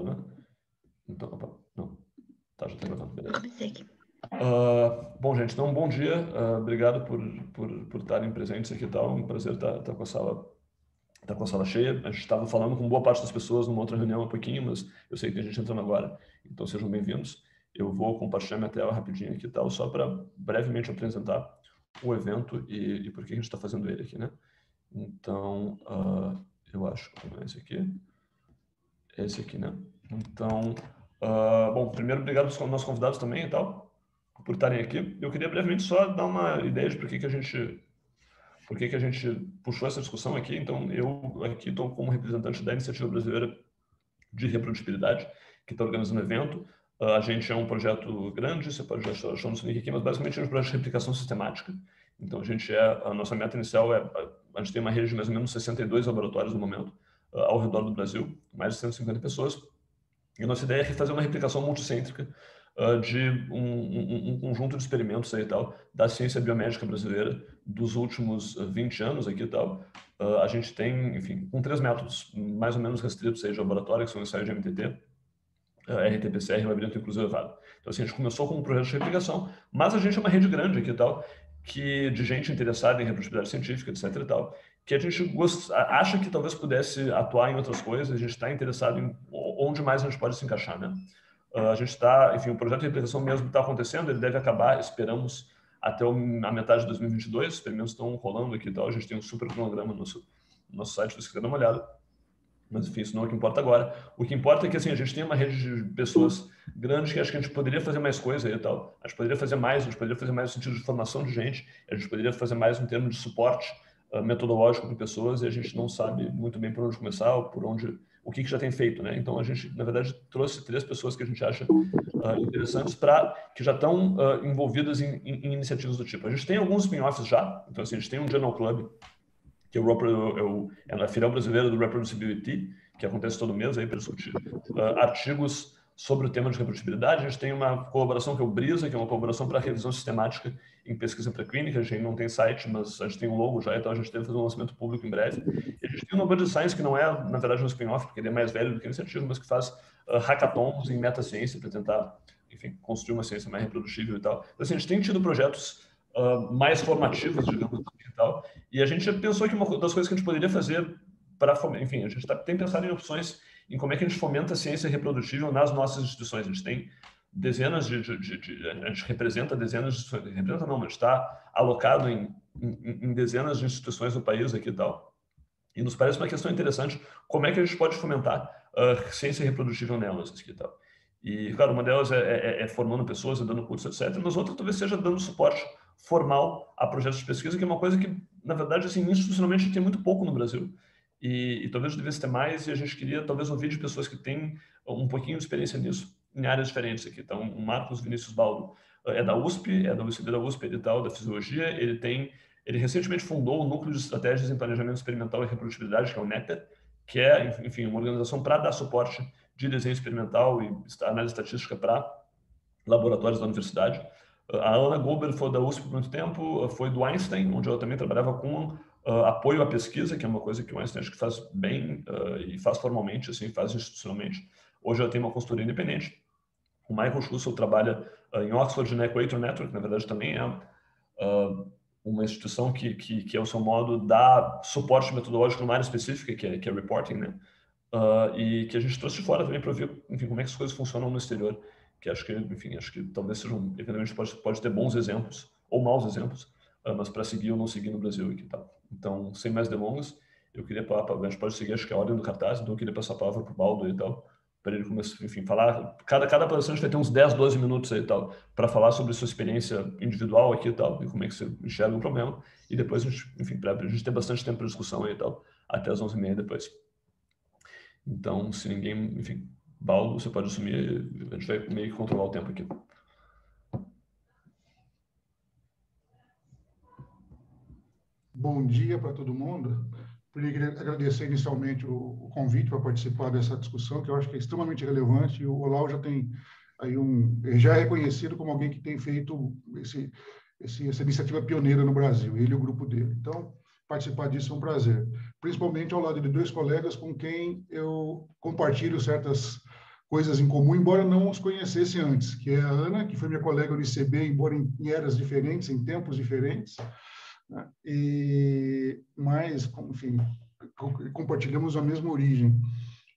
né? Então, opa, não. Tá, já tá gravando, beleza. Comecei aqui. Bom, gente, então, bom dia. Obrigado por estarem presentes aqui e tal. Um prazer estar com a sala cheia. A gente estava falando com boa parte das pessoas numa outra reunião há pouquinho, mas eu sei que tem gente entrando agora, então sejam bem-vindos. Eu vou compartilhar minha tela rapidinho aqui e tal, só para brevemente apresentar o evento e por que a gente está fazendo ele aqui, né? Então, eu acho que não é esse aqui. É esse aqui, né? Então, bom, primeiro, obrigado aos nossos convidados também e tal, por estarem aqui. Eu queria brevemente só dar uma ideia de por que a gente puxou essa discussão aqui. Então, eu aqui estou como representante da Iniciativa Brasileira de Reprodutibilidade, que está organizando o evento. A gente é um projeto grande, você pode achar no link aqui, mas basicamente é um projeto de replicação sistemática. Então, a nossa meta inicial a gente tem uma rede de mais ou menos 62 laboratórios no momento, ao redor do Brasil, mais de 150 pessoas. E a nossa ideia é fazer uma replicação multicêntrica de um conjunto de experimentos aí e tal, da ciência biomédica brasileira dos últimos 20 anos aqui e tal. A gente tem, enfim, com 3 métodos mais ou menos restritos aí de laboratório, que são o ensaio de MTT, RT-PCR e labirinto inclusive elevado. Então, assim, a gente começou com um projeto de replicação, mas a gente é uma rede grande aqui e tal, de gente interessada em reprodutibilidade científica, etc e tal, que a gente acha que talvez pudesse atuar em outras coisas, a gente está interessado em onde mais a gente pode se encaixar, né? A gente está, enfim, o projeto de replicação mesmo está acontecendo, ele deve acabar, esperamos, até a metade de 2022, os experimentos estão rolando aqui e tal, a gente tem um super cronograma no nosso site, se você quiser dar uma olhada. Mas, enfim, isso não é o que importa agora. O que importa é que, assim, a gente tem uma rede de pessoas grandes que acho que a gente poderia fazer mais coisa aí e tal. A gente poderia fazer mais no sentido de formação de gente, a gente poderia fazer mais em termos de suporte metodológico para pessoas, e a gente não sabe muito bem por onde começar, ou o que já tem feito, né? Então, a gente, na verdade, trouxe 3 pessoas que a gente acha interessantes que já estão envolvidas em iniciativas do tipo. A gente tem alguns spin-offs já, então, assim, a gente tem um Journal Club, que é a filial brasileira do Reproducibility, que acontece todo mês aí para discutir artigos sobre o tema de reprodutibilidade. A gente tem uma colaboração que é o Brisa, que é uma colaboração para revisão sistemática em pesquisa pré-clínica. A gente não tem site, mas a gente tem um logo já, então a gente deve fazer um lançamento público em breve. E a gente tem o Nobel de Science, que não é, na verdade, um spin-off, porque ele é mais velho do que a iniciativa, mas que faz hackathons em metaciência para tentar, enfim, construir uma ciência mais reprodutível e tal. Então, assim, a gente tem tido projetos mais formativos, digamos assim, e tal. E a gente pensou que uma das coisas que a gente poderia fazer enfim, a gente tem pensado em opções em como é que a gente fomenta a ciência reprodutível nas nossas instituições. A gente tem dezenas a gente representa dezenas de instituições, representa não, mas está alocado em dezenas de instituições do país aqui e tal. E nos parece uma questão interessante como é que a gente pode fomentar a ciência reprodutível nelas aqui e tal. E, claro, uma delas é formando pessoas, dando curso, etc. Mas outra talvez seja dando suporte formal a projetos de pesquisa, que é uma coisa que, na verdade, assim, institucionalmente a gente tem muito pouco no Brasil. E talvez devesse ter mais, e a gente queria talvez ouvir de pessoas que têm um pouquinho de experiência nisso, em áreas diferentes aqui. Então, o Marcos Vinícius Baldo é da USP, é da UCB da USP, ele tal, da Fisiologia, ele recentemente fundou o Núcleo de Estratégias em Planejamento Experimental e Reprodutibilidade, que é o NEPER, que é, enfim, uma organização para dar suporte de desenho experimental e análise estatística para laboratórios da universidade. A Ana Gober foi da USP por muito tempo, foi do Einstein, onde ela também trabalhava com apoio à pesquisa, que é uma coisa que o Einstein acho que faz bem e faz formalmente, assim, faz institucionalmente. Hoje ela tem uma consultoria independente. O Michael Schussel trabalha em Oxford na Equator Network, na verdade também é uma instituição que é o seu modo dá suporte metodológico numa área específica, que é reporting, né? E que a gente trouxe de fora também para ver, enfim, como é que as coisas funcionam no exterior, que acho que, enfim, acho que talvez sejam, eventualmente pode ter bons exemplos ou maus exemplos, mas para seguir ou não seguir no Brasil aqui, tá? Então, sem mais delongas, eu queria falar, a gente pode seguir, acho que a ordem do cartaz, então eu queria passar a palavra para o Baldo e tal, para ele começar, enfim, falar, cada palestrante vai ter uns 10, 12 minutos aí e tal, para falar sobre sua experiência individual aqui e tal, e como é que você enxerga o problema, e depois, enfim, para a gente ter bastante tempo para discussão aí e tal, até as 11h30 depois. Então, se ninguém, enfim, Baldo, você pode assumir, a gente vai meio que controlar o tempo aqui. Bom dia para todo mundo. Eu queria agradecer inicialmente o convite para participar dessa discussão, que eu acho que é extremamente relevante, e o Olavo já tem aí já é reconhecido como alguém que tem feito essa iniciativa pioneira no Brasil, ele e o grupo dele. Então, participar disso é um prazer, principalmente ao lado de 2 colegas com quem eu compartilho certas coisas em comum, embora não os conhecesse antes, que é a Ana, que foi minha colega no ICB, embora em eras diferentes, em tempos diferentes, né? Mas, enfim, compartilhamos a mesma origem.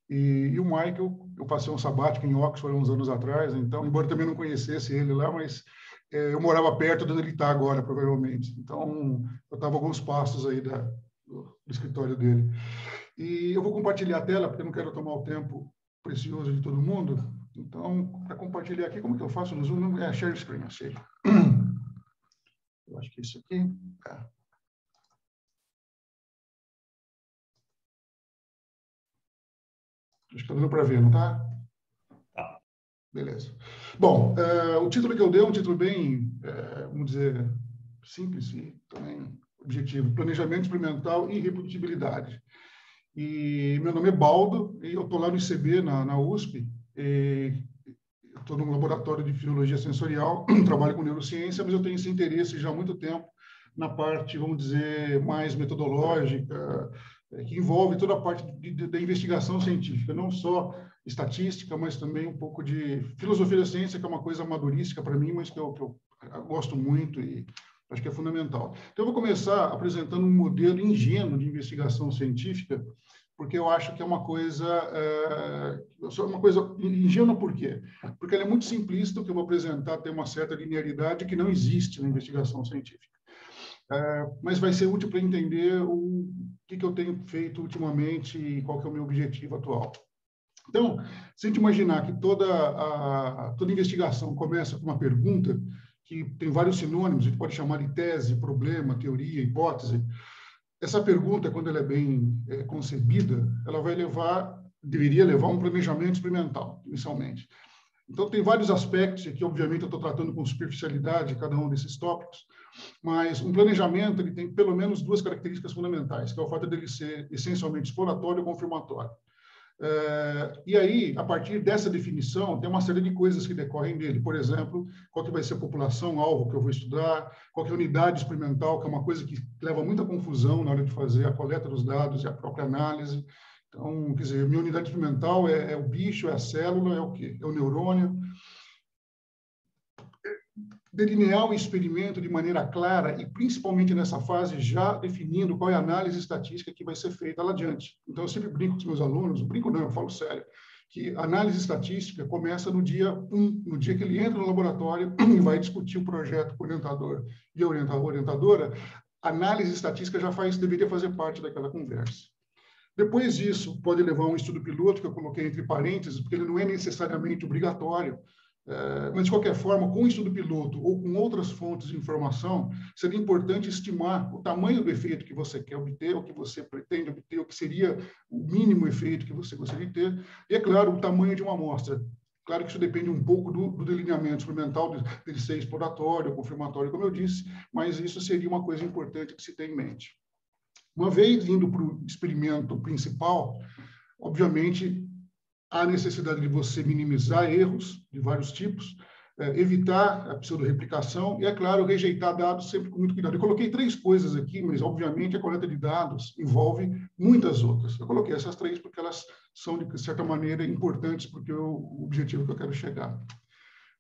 E o Michael, eu passei um sabático em Oxford uns anos atrás, então, embora também não conhecesse ele lá, mas eu morava perto de onde ele está agora, provavelmente. Então, eu estava a alguns passos aí do escritório dele. E eu vou compartilhar a tela, porque eu não quero tomar o tempo precioso de todo mundo. Então, para compartilhar aqui, como que eu faço no Zoom? É share screen, achei. Eu acho que é isso aqui. Acho que está dando para ver, não está? Tá. Beleza. Bom, o título que eu dei é um título bem, vamos dizer, simples e também objetivo. Planejamento experimental e reprodutibilidade. E meu nome é Baldo, e eu estou lá no ICB, na USP. Estou no laboratório de fisiologia sensorial, trabalho com neurociência, mas eu tenho esse interesse já há muito tempo na parte, vamos dizer, mais metodológica, que envolve toda a parte da investigação científica, não só estatística, mas também um pouco de filosofia da ciência, que é uma coisa amadorística para mim, mas que eu gosto muito e acho que é fundamental. Então, eu vou começar apresentando um modelo ingênuo de investigação científica, porque eu acho que é uma coisa ingênua. Por quê? Porque ela é muito simplista, o que eu vou apresentar tem uma certa linearidade que não existe na investigação científica. Mas vai ser útil para entender o que eu tenho feito ultimamente e qual que é o meu objetivo atual. Então, se a gente imaginar que toda investigação começa com uma pergunta, que tem vários sinônimos, a gente pode chamar de tese, problema, teoria, hipótese. Essa pergunta, quando ela é bem concebida, ela deveria levar a um planejamento experimental, inicialmente. Então, tem vários aspectos, e aqui, obviamente, eu estou tratando com superficialidade cada um desses tópicos, mas um planejamento ele tem pelo menos duas características fundamentais, que é o fato dele ser essencialmente exploratório e confirmatório. E aí, a partir dessa definição, tem uma série de coisas que decorrem dele. Por exemplo, qual que vai ser a população-alvo que eu vou estudar, qual que é a unidade experimental, que é uma coisa que leva muita confusão na hora de fazer a coleta dos dados e a própria análise. Então, quer dizer, minha unidade experimental é o bicho, é a célula, é o quê? É o neurônio. Delinear o experimento de maneira clara e, principalmente nessa fase, já definindo qual é a análise estatística que vai ser feita lá adiante. Então, eu sempre brinco com os meus alunos, brinco não, eu falo sério, que a análise estatística começa no dia 1, no dia que ele entra no laboratório e vai discutir o projeto com o orientador e a orientadora, a análise estatística deveria fazer parte daquela conversa. Depois disso, pode levar a um estudo piloto, que eu coloquei entre parênteses, porque ele não é necessariamente obrigatório, mas, de qualquer forma, com o estudo piloto ou com outras fontes de informação, seria importante estimar o tamanho do efeito que você quer obter, o que você pretende obter, o que seria o mínimo efeito que você gostaria de ter, e, é claro, o tamanho de uma amostra. Claro que isso depende um pouco do delineamento experimental, dele ser exploratório, confirmatório, como eu disse, mas isso seria uma coisa importante que se ter em mente. Uma vez indo para o experimento principal, obviamente, há necessidade de você minimizar erros de vários tipos, evitar a pseudo-replicação e, é claro, rejeitar dados sempre com muito cuidado. Eu coloquei 3 coisas aqui, mas, obviamente, a coleta de dados envolve muitas outras. Eu coloquei essas 3 porque elas são, de certa maneira, importantes porque é o objetivo que eu quero chegar.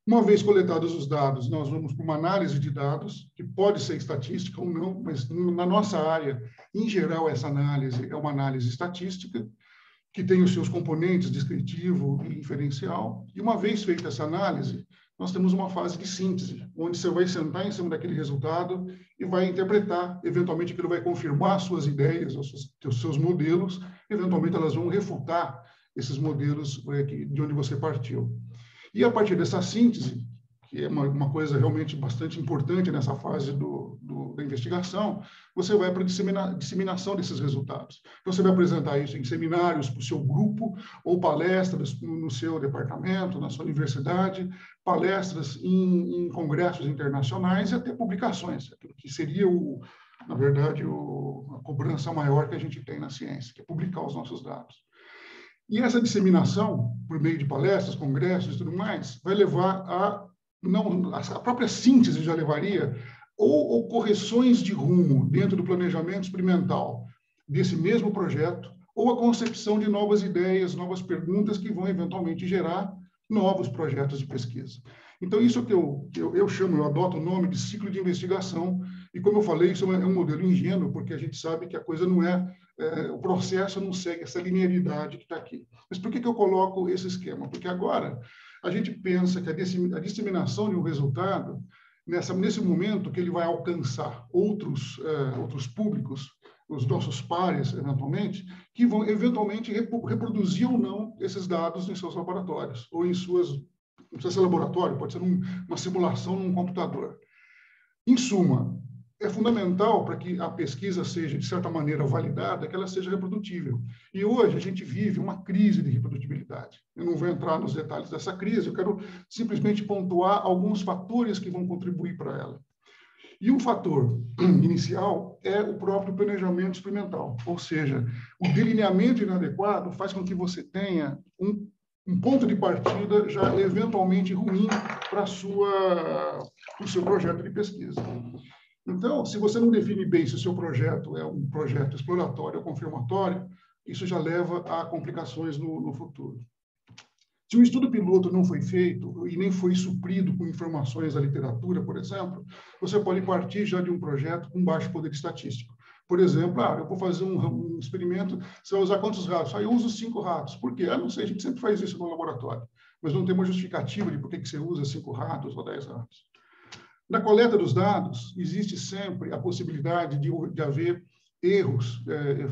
Uma vez coletados os dados, nós vamos para uma análise de dados, que pode ser estatística ou não, mas na nossa área, em geral, essa análise é uma análise estatística, que tem os seus componentes descritivo e inferencial. E uma vez feita essa análise, nós temos uma fase de síntese, onde você vai sentar em cima daquele resultado e vai interpretar. Eventualmente, aquilo vai confirmar suas ideias, os seus modelos. Eventualmente, elas vão refutar esses modelos de onde você partiu. E a partir dessa síntese, que é uma coisa realmente bastante importante nessa fase da investigação, você vai para a disseminação desses resultados. Então, você vai apresentar isso em seminários para o seu grupo, ou palestras no seu departamento, na sua universidade, palestras em congressos internacionais e até publicações, que seria, na verdade, a cobrança maior que a gente tem na ciência, que é publicar os nossos dados. E essa disseminação, por meio de palestras, congressos e tudo mais, vai levar a própria síntese já levaria ou correções de rumo dentro do planejamento experimental desse mesmo projeto, ou a concepção de novas ideias, novas perguntas que vão eventualmente gerar novos projetos de pesquisa. Então, isso que eu chamo, eu adoto o nome de ciclo de investigação, e como eu falei, isso é um modelo ingênuo, porque a gente sabe que a coisa não o processo não segue essa linearidade que está aqui. Mas por que eu coloco esse esquema? Porque agora a gente pensa que a disseminação de um resultado, nesse momento que ele vai alcançar outros públicos, os nossos pares, eventualmente, que vão eventualmente reproduzir ou não esses dados em seus laboratórios, ou em suas, não precisa ser laboratório, pode ser uma simulação num computador. Em suma, é fundamental para que a pesquisa seja, de certa maneira, validada, que ela seja reprodutível. E hoje a gente vive uma crise de reprodutibilidade. Eu não vou entrar nos detalhes dessa crise, eu quero simplesmente pontuar alguns fatores que vão contribuir para ela. E um fator inicial é o próprio planejamento experimental, ou seja, o delineamento inadequado faz com que você tenha um ponto de partida já eventualmente ruim para o seu projeto de pesquisa. Então, se você não define bem se o seu projeto é um projeto exploratório ou confirmatório, isso já leva a complicações no futuro. Se o estudo piloto não foi feito e nem foi suprido com informações da literatura, por exemplo, você pode partir já de um projeto com baixo poder estatístico. Por exemplo, eu vou fazer um experimento, você vai usar quantos ratos? Eu uso 5 ratos. Por quê? Não sei, a gente sempre faz isso no laboratório, mas não tem uma justificativa de por que você usa 5 ratos ou 10 ratos. Na coleta dos dados, existe sempre a possibilidade de haver erros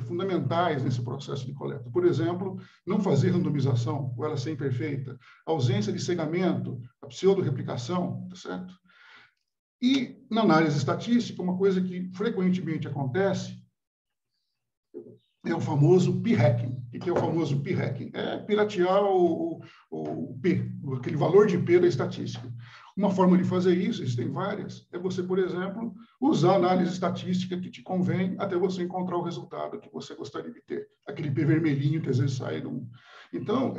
fundamentais nesse processo de coleta. Por exemplo, não fazer randomização, ou ela ser imperfeita, ausência de cegamento, a pseudo-replicação, tá certo? E, na análise estatística, uma coisa que frequentemente acontece é o famoso p-hacking. O que é o famoso p-hacking? É piratear o P, aquele valor de P da estatística. Uma forma de fazer isso, existem várias, é você, por exemplo, usar a análise estatística que te convém até você encontrar o resultado que você gostaria de ter. Aquele P vermelhinho que às vezes sai de um... Então,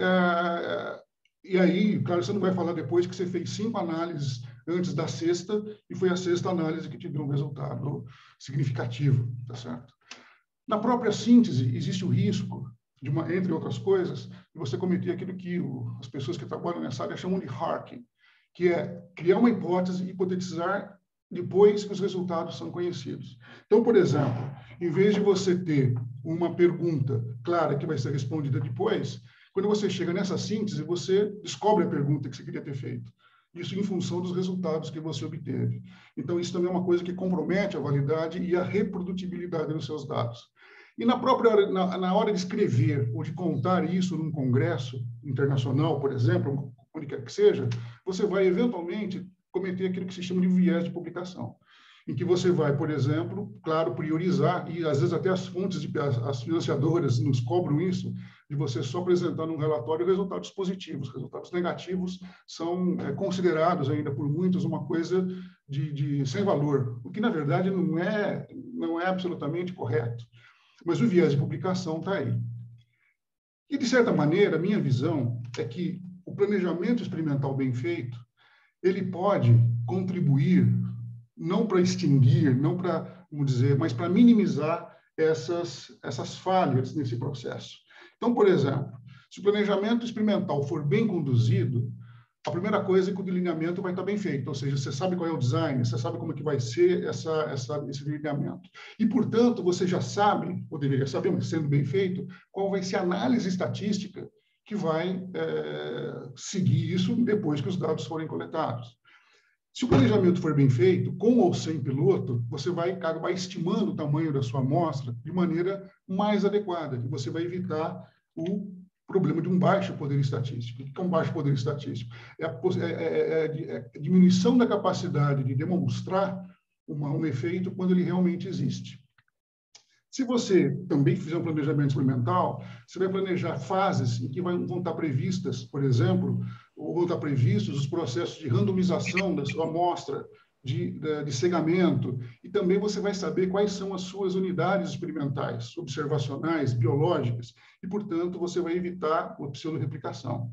e aí, claro, você não vai falar depois que você fez 5 análises antes da sexta e foi a 6ª análise que te deu um resultado significativo, tá certo? Na própria síntese, existe o risco, entre outras coisas, de você cometer aquilo que as pessoas que trabalham nessa área chamam de hacking, que é criar uma hipótese e hipotetizar depois que os resultados são conhecidos. Então, por exemplo, em vez de você ter uma pergunta clara que vai ser respondida depois, quando você chega nessa síntese, você descobre a pergunta que você queria ter feito. Isso em função dos resultados que você obteve. Então, isso também é uma coisa que compromete a validade e a reprodutibilidade dos seus dados. E na hora de escrever ou de contar isso num congresso internacional, por exemplo, onde quer que seja, você vai eventualmente cometer aquilo que se chama de viés de publicação, em que você vai, por exemplo, claro, priorizar, e às vezes até as as financiadoras nos cobram isso, de você só apresentar num relatório resultados positivos. Resultados negativos são considerados ainda por muitos uma coisa sem valor, o que, na verdade, não é absolutamente correto. Mas o viés de publicação está aí. E, de certa maneira, a minha visão é que o planejamento experimental bem feito, ele pode contribuir, não para extinguir, não para, vamos dizer, mas para minimizar essas falhas nesse processo. Então, por exemplo, se o planejamento experimental for bem conduzido, a primeira coisa é que o delineamento vai estar bem feito, ou seja, você sabe qual é o design, você sabe como é que vai ser esse delineamento. E, portanto, você já sabe, ou deveria saber, mas sendo bem feito, qual vai ser a análise estatística que vai seguir isso depois que os dados forem coletados. Se o planejamento for bem feito, com ou sem piloto, você vai estimando o tamanho da sua amostra de maneira mais adequada, e você vai evitar o problema de um baixo poder estatístico. O que é um baixo poder estatístico? É a diminuição da capacidade de demonstrar um efeito quando ele realmente existe. Se você também fizer um planejamento experimental, você vai planejar fases em que vão estar previstas, por exemplo, ou vão estar previstos os processos de randomização da sua amostra, de cegamento, e também você vai saber quais são as suas unidades experimentais, observacionais, biológicas, e, portanto, você vai evitar a pseudo-replicação.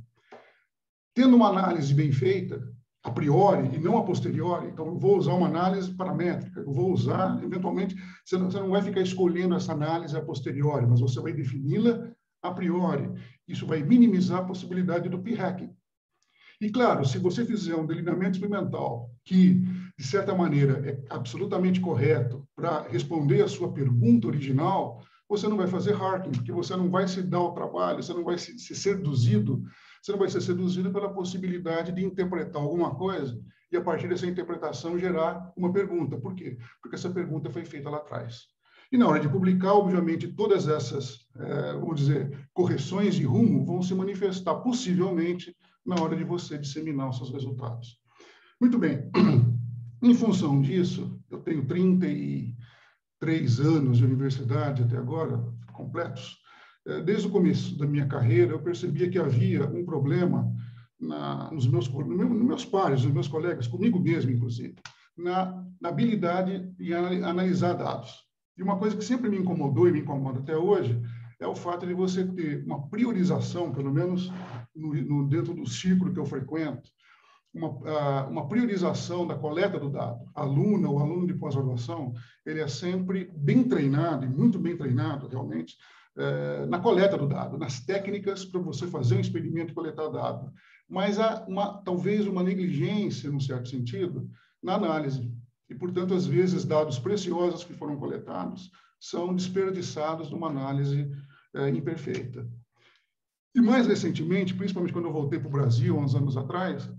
Tendo uma análise bem feita, a priori e não a posteriori. Então, eu vou usar uma análise paramétrica, eu vou usar, eventualmente, você não vai ficar escolhendo essa análise a posteriori, mas você vai defini-la a priori. Isso vai minimizar a possibilidade do p-hacking. E, claro, se você fizer um delineamento experimental que, de certa maneira, é absolutamente correto para responder a sua pergunta original, você não vai fazer hacking, porque você não vai se dar o trabalho, você não vai se seduzido, você não vai ser seduzido pela possibilidade de interpretar alguma coisa e, a partir dessa interpretação, gerar uma pergunta. Por quê? Porque essa pergunta foi feita lá atrás. E, na hora de publicar, obviamente, todas essas, vamos dizer, correções de rumo vão se manifestar, possivelmente, na hora de você disseminar os seus resultados. Muito bem. Em função disso, eu tenho 33 anos de universidade até agora, completos. Desde o começo da minha carreira, eu percebia que havia um problema nos meus pares, nos meus colegas, comigo mesmo, inclusive, na habilidade de analisar dados. E uma coisa que sempre me incomodou e me incomoda até hoje é o fato de você ter uma priorização, pelo menos dentro do círculo que eu frequento, uma priorização da coleta do dado. A aluna ou aluno de pós-graduação, ele é sempre bem treinado, e muito bem treinado, realmente, na coleta do dado, nas técnicas para você fazer um experimento e coletar dado. Mas há talvez uma negligência, num certo sentido, na análise. E, portanto, às vezes, dados preciosos que foram coletados são desperdiçados numa análise imperfeita. E mais recentemente, principalmente quando eu voltei para o Brasil, há uns anos atrás,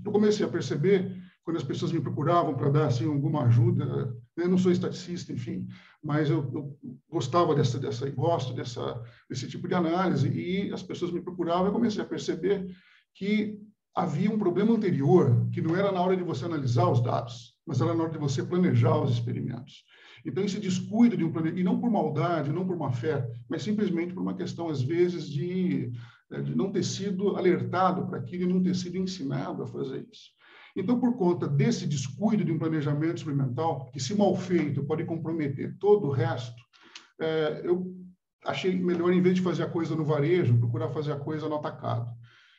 eu comecei a perceber, quando as pessoas me procuravam para dar assim, alguma ajuda, eu não sou estaticista, enfim, mas eu gostava e gosto desse tipo de análise, e as pessoas me procuravam, eu comecei a perceber que havia um problema anterior, que não era na hora de você analisar os dados, mas era na hora de você planejar os experimentos. Então, esse descuido de um planejamento, e não por maldade, não por má fé, mas simplesmente por uma questão, às vezes, de não ter sido alertado para aquilo e não ter sido ensinado a fazer isso. Então, por conta desse descuido de um planejamento experimental, que, se mal feito, pode comprometer todo o resto, eu achei melhor, em vez de fazer a coisa no varejo, procurar fazer a coisa no atacado.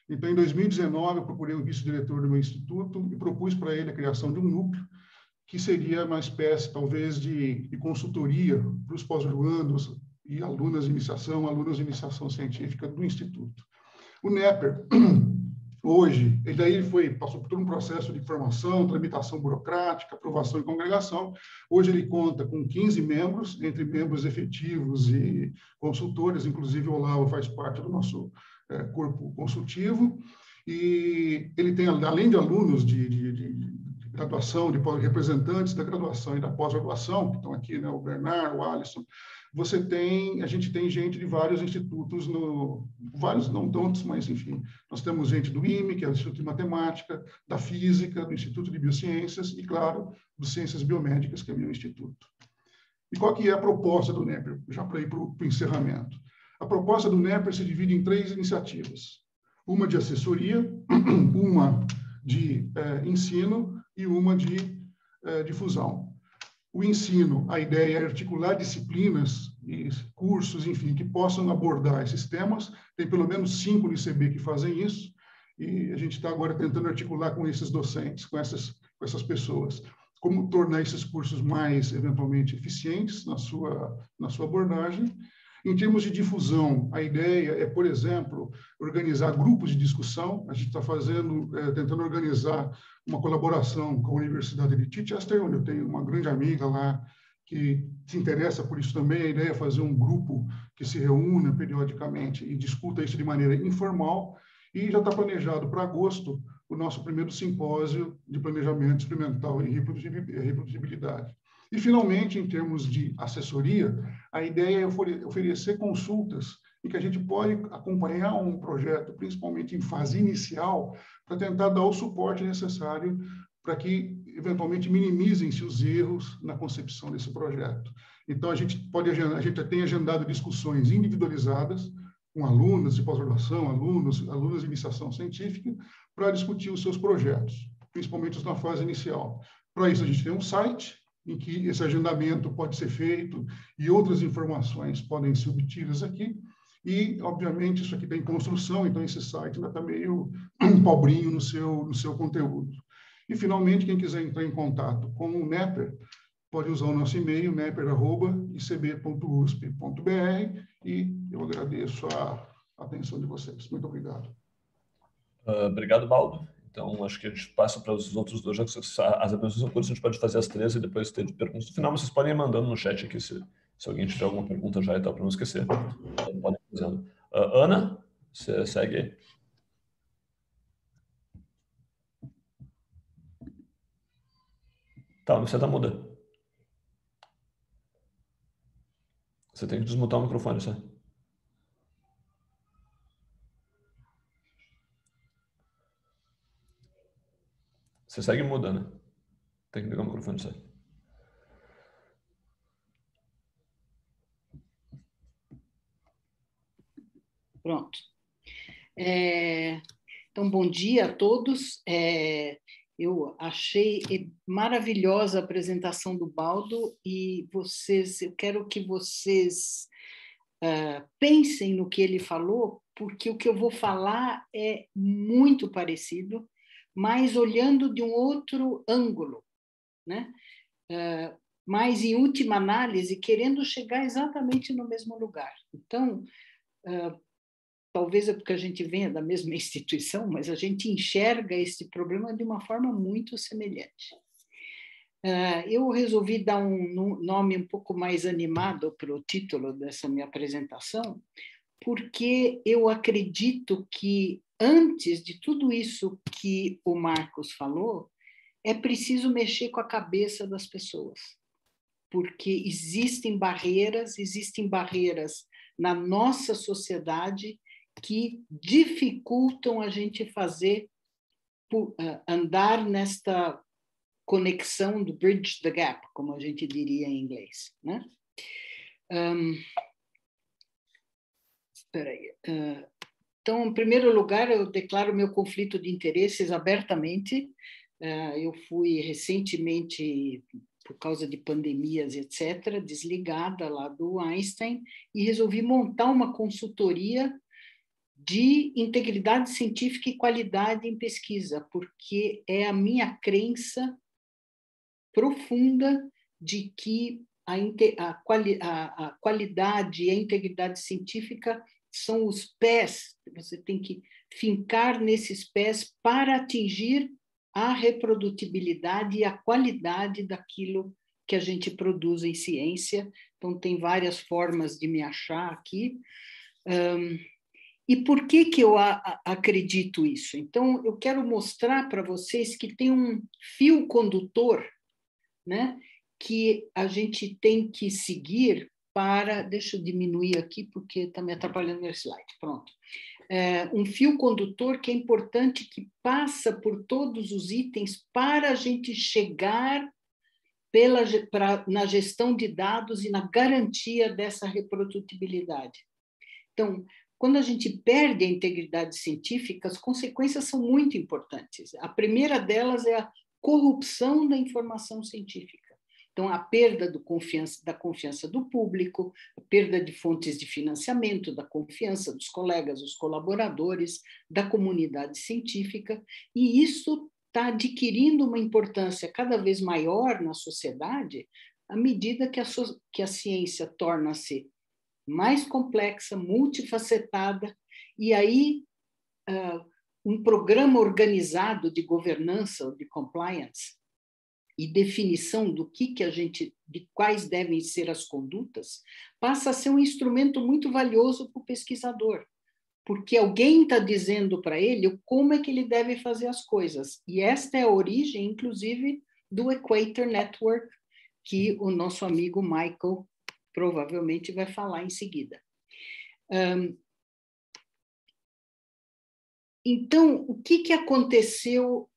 Então, em 2019, eu procurei o vice-diretor do meu instituto e propus para ele a criação de um núcleo, que seria uma espécie, talvez, de consultoria para os pós-graduandos e alunos de iniciação científica do Instituto. O NEPER, hoje, passou por todo um processo de formação, tramitação burocrática, aprovação e congregação. Hoje ele conta com 15 membros, entre membros efetivos e consultores, inclusive o Olavo faz parte do nosso corpo consultivo, e ele tem, além de alunos de graduação, de representantes da graduação e da pós-graduação, que estão aqui, né, o Bernardo, o Alisson, a gente tem gente de vários institutos, vários, não tantos, mas, enfim, nós temos gente do IME, que é o Instituto de Matemática, da Física, do Instituto de Biociências e, claro, do Ciências Biomédicas, que é o meu instituto. E qual que é a proposta do NEPER, já para ir para o encerramento? A proposta do NEPER se divide em 3 iniciativas. Uma de assessoria, uma de ensino e uma de difusão. O ensino, a ideia é articular disciplinas e cursos, enfim, que possam abordar esses temas. Tem pelo menos 5 no ICB que fazem isso, e a gente está agora tentando articular com esses docentes, com essas pessoas, como tornar esses cursos mais, eventualmente, eficientes na sua abordagem. Em termos de difusão, a ideia é, por exemplo, organizar grupos de discussão. A gente está tentando organizar uma colaboração com a Universidade de Chichester, onde eu tenho uma grande amiga lá que se interessa por isso também. A ideia é fazer um grupo que se reúna periodicamente e discuta isso de maneira informal. E já está planejado para agosto o nosso primeiro simpósio de planejamento experimental em reproduzibilidade. E, finalmente, em termos de assessoria, a ideia é oferecer consultas em que a gente pode acompanhar um projeto, principalmente em fase inicial, para tentar dar o suporte necessário para que, eventualmente, minimizem-se os erros na concepção desse projeto. Então, a gente tem agendado discussões individualizadas com alunos de pós-graduação, alunos de iniciação científica, para discutir os seus projetos, principalmente os na fase inicial. Para isso, a gente tem um site em que esse agendamento pode ser feito e outras informações podem ser obtidas aqui. E, obviamente, isso aqui está em construção, então esse site ainda está meio pobrinho no seu conteúdo. E, finalmente, quem quiser entrar em contato com o Mapper, pode usar o nosso e-mail, mapper@icb.usp.br, e eu agradeço a atenção de vocês. Muito obrigado. Obrigado, Baldo. Então, acho que a gente passa para os outros dois, já que as apresentações são curtas, a gente pode fazer as 13 e depois ter perguntas no final. Vocês podem ir mandando no chat aqui se alguém tiver alguma pergunta já e tal, para não esquecer. Podem ir fazendo. Ana, você segue aí. Tá, você está muda. Você tem que desmutar o microfone, certo? Você segue muda, né? Tem que ligar o microfone, certo? Pronto. Então, bom dia a todos. Eu achei maravilhosa a apresentação do Baldo e eu quero que vocês pensem no que ele falou, porque o que eu vou falar é muito parecido, mas olhando de um outro ângulo, né? Mas, em última análise, querendo chegar exatamente no mesmo lugar. Então, talvez é porque a gente venha da mesma instituição, mas a gente enxerga esse problema de uma forma muito semelhante. Eu resolvi dar um nome um pouco mais animado para o título dessa minha apresentação, porque eu acredito que, antes de tudo isso que o Marcos falou, é preciso mexer com a cabeça das pessoas, porque existem barreiras na nossa sociedade que dificultam a gente andar nesta conexão do bridge the gap, como a gente diria em inglês, né? Então, em primeiro lugar, eu declaro meu conflito de interesses abertamente. Eu fui recentemente, por causa de pandemias, etc., desligada lá do Einstein e resolvi montar uma consultoria de integridade científica e qualidade em pesquisa, porque é a minha crença profunda de que a qualidade e a integridade científica são os pés, você tem que fincar nesses pés para atingir a reprodutibilidade e a qualidade daquilo que a gente produz em ciência. Então, tem várias formas de me achar aqui. E por que eu acredito isso? Então, eu quero mostrar para vocês que tem um fio condutor, né, que a gente tem que seguir para... Deixa eu diminuir aqui, porque está me atrapalhando meu slide. Pronto. Um fio condutor que é importante, que passa por todos os itens para a gente chegar na gestão de dados e na garantia dessa reprodutibilidade. Então, quando a gente perde a integridade científica, as consequências são muito importantes. A primeira delas é a corrupção da informação científica. Então, a perda da confiança do público, a perda de fontes de financiamento, da confiança dos colegas, dos colaboradores, da comunidade científica, e isso está adquirindo uma importância cada vez maior na sociedade à medida que a ciência torna-se mais complexa, multifacetada, e aí um programa organizado de governança, de compliance, e definição de quais devem ser as condutas, passa a ser um instrumento muito valioso para o pesquisador, porque alguém está dizendo para ele como é que ele deve fazer as coisas. E esta é a origem, inclusive, do Equator Network, que o nosso amigo Michael provavelmente vai falar em seguida. Então, o que aconteceu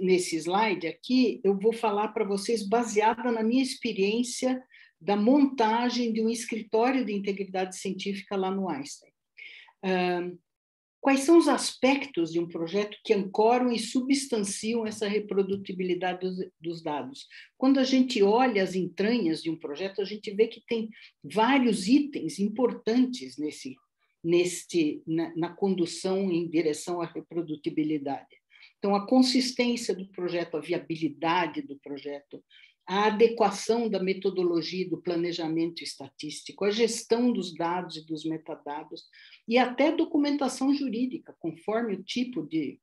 nesse slide aqui? Eu vou falar para vocês baseada na minha experiência da montagem de um escritório de integridade científica lá no Einstein. Quais são os aspectos de um projeto que ancoram e substanciam essa reprodutibilidade dos dados? Quando a gente olha as entranhas de um projeto, a gente vê que tem vários itens importantes na condução em direção à reprodutibilidade. Então, a consistência do projeto, a viabilidade do projeto, a adequação da metodologia e do planejamento estatístico, a gestão dos dados e dos metadados, e até documentação jurídica, conforme o tipo de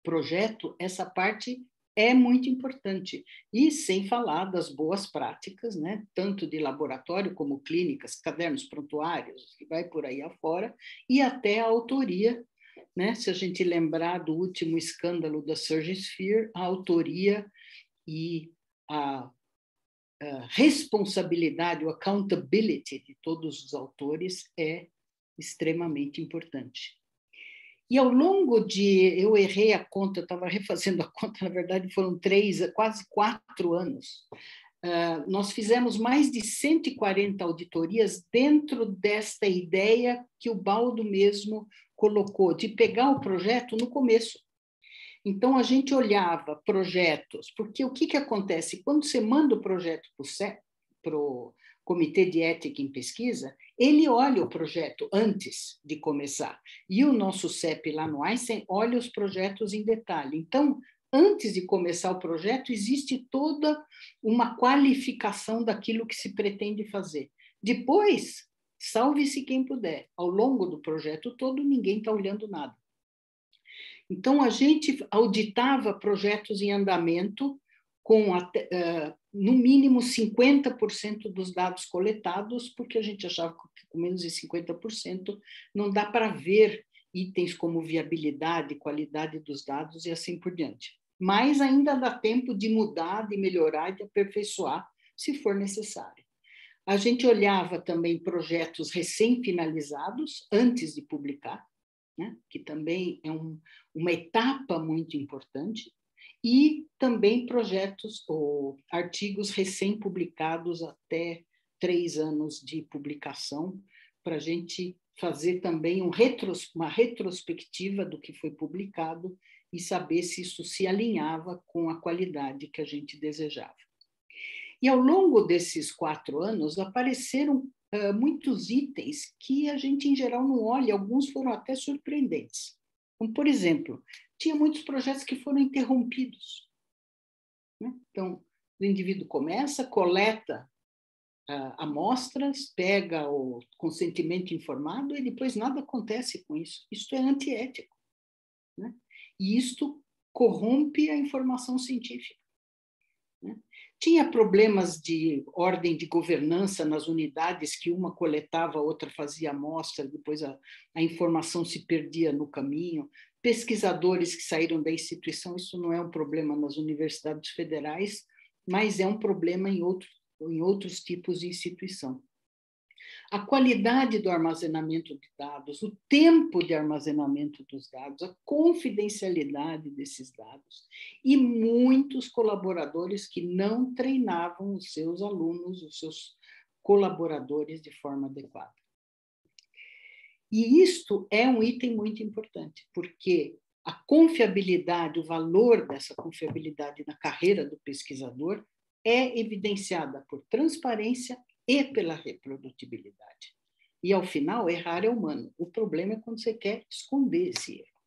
projeto, essa parte é muito importante. E sem falar das boas práticas, né? Tanto de laboratório como clínicas, cadernos prontuários, que vai por aí afora, e até a autoria, né? Se a gente lembrar do último escândalo da Surgisphere, a autoria e a responsabilidade, o accountability de todos os autores é extremamente importante. E ao longo eu errei a conta, eu estava refazendo a conta, na verdade foram quase 4 anos, nós fizemos mais de 140 auditorias dentro desta ideia que o Baldo mesmo colocou, de pegar o projeto no começo. Então, a gente olhava projetos, porque o que acontece? Quando você manda o projeto para o Comitê de Ética em Pesquisa, ele olha o projeto antes de começar. E o nosso CEP lá no Einstein olha os projetos em detalhe. Então, antes de começar o projeto, existe toda uma qualificação daquilo que se pretende fazer. Depois, salve-se quem puder. Ao longo do projeto todo, ninguém está olhando nada. Então, a gente auditava projetos em andamento com, no mínimo, 50% dos dados coletados, porque a gente achava que com menos de 50% não dá para ver itens como viabilidade, qualidade dos dados e assim por diante. Mas ainda dá tempo de mudar, de melhorar e de aperfeiçoar, se for necessário. A gente olhava também projetos recém-finalizados, antes de publicar, né? Que também é uma etapa muito importante, e também projetos ou artigos recém-publicados até 3 anos de publicação, para a gente fazer também uma retrospectiva do que foi publicado e saber se isso se alinhava com a qualidade que a gente desejava. E ao longo desses 4 anos apareceram muitos itens que a gente, em geral, não olha, alguns foram até surpreendentes. Como, por exemplo, tinha muitos projetos que foram interrompidos, né? Então, o indivíduo começa, coleta amostras, pega o consentimento informado e depois nada acontece com isso. Isso é antiético, né? E isto corrompe a informação científica, né? Tinha problemas de ordem de governança nas unidades, que uma coletava, a outra fazia amostra, depois a informação se perdia no caminho. Pesquisadores que saíram da instituição, isso não é um problema nas universidades federais, mas é um problema em outros tipos de instituição. A qualidade do armazenamento de dados, o tempo de armazenamento dos dados, a confidencialidade desses dados e muitos colaboradores que não treinavam os seus alunos, os seus colaboradores de forma adequada. E isto é um item muito importante, porque a confiabilidade, o valor dessa confiabilidade na carreira do pesquisador é evidenciada por transparência e pela reprodutibilidade. E, ao final, errar é humano. O problema é quando você quer esconder esse erro.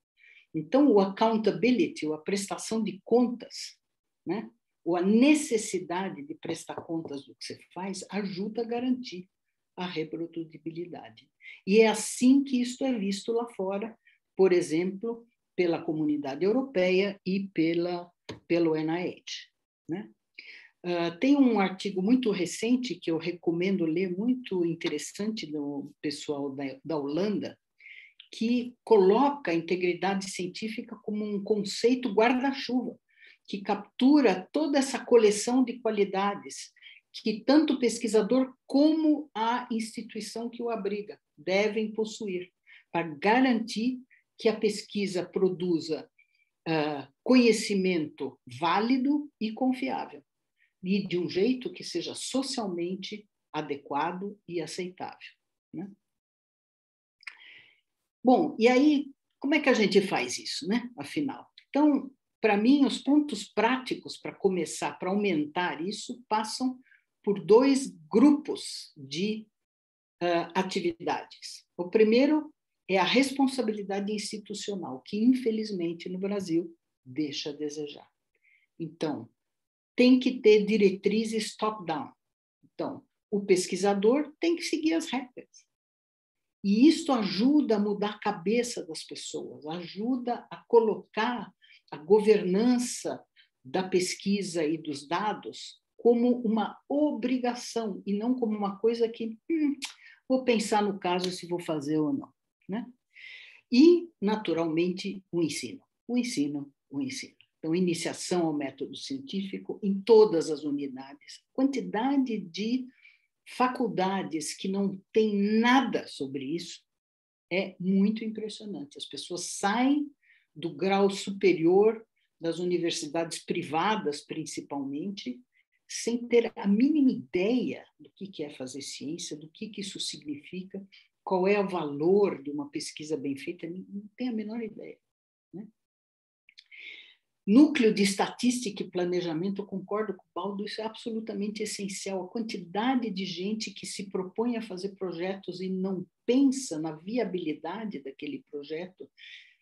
Então, o accountability, ou a prestação de contas, né? Ou a necessidade de prestar contas do que você faz, ajuda a garantir a reprodutibilidade. E é assim que isso é visto lá fora, por exemplo, pela comunidade europeia e pelo NIH, né? Tem um artigo muito recente que eu recomendo ler, muito interessante, do pessoal da Holanda, que coloca a integridade científica como um conceito guarda-chuva, que captura toda essa coleção de qualidades que tanto o pesquisador como a instituição que o abriga devem possuir, para garantir que a pesquisa produza conhecimento válido e confiável, e de um jeito que seja socialmente adequado e aceitável, né? Bom, e aí como é que a gente faz isso, né? Afinal. Então, para mim, os pontos práticos para começar, para aumentar isso, passam por 2 grupos de atividades. O primeiro é a responsabilidade institucional, que, infelizmente, no Brasil, deixa a desejar. Então, tem que ter diretrizes top-down. Então, o pesquisador tem que seguir as regras. E isso ajuda a mudar a cabeça das pessoas, ajuda a colocar a governança da pesquisa e dos dados como uma obrigação e não como uma coisa que vou pensar no caso se vou fazer ou não, né? E, naturalmente, o ensino. Então, iniciação ao método científico em todas as unidades. Quantidade de faculdades que não têm nada sobre isso é muito impressionante. As pessoas saem do grau superior das universidades privadas, principalmente, sem ter a mínima ideia do que é fazer ciência, do que isso significa, qual é o valor de uma pesquisa bem feita, não tem a menor ideia, né? Núcleo de estatística e planejamento, eu concordo com o Baldo, isso é absolutamente essencial. A quantidade de gente que se propõe a fazer projetos e não pensa na viabilidade daquele projeto,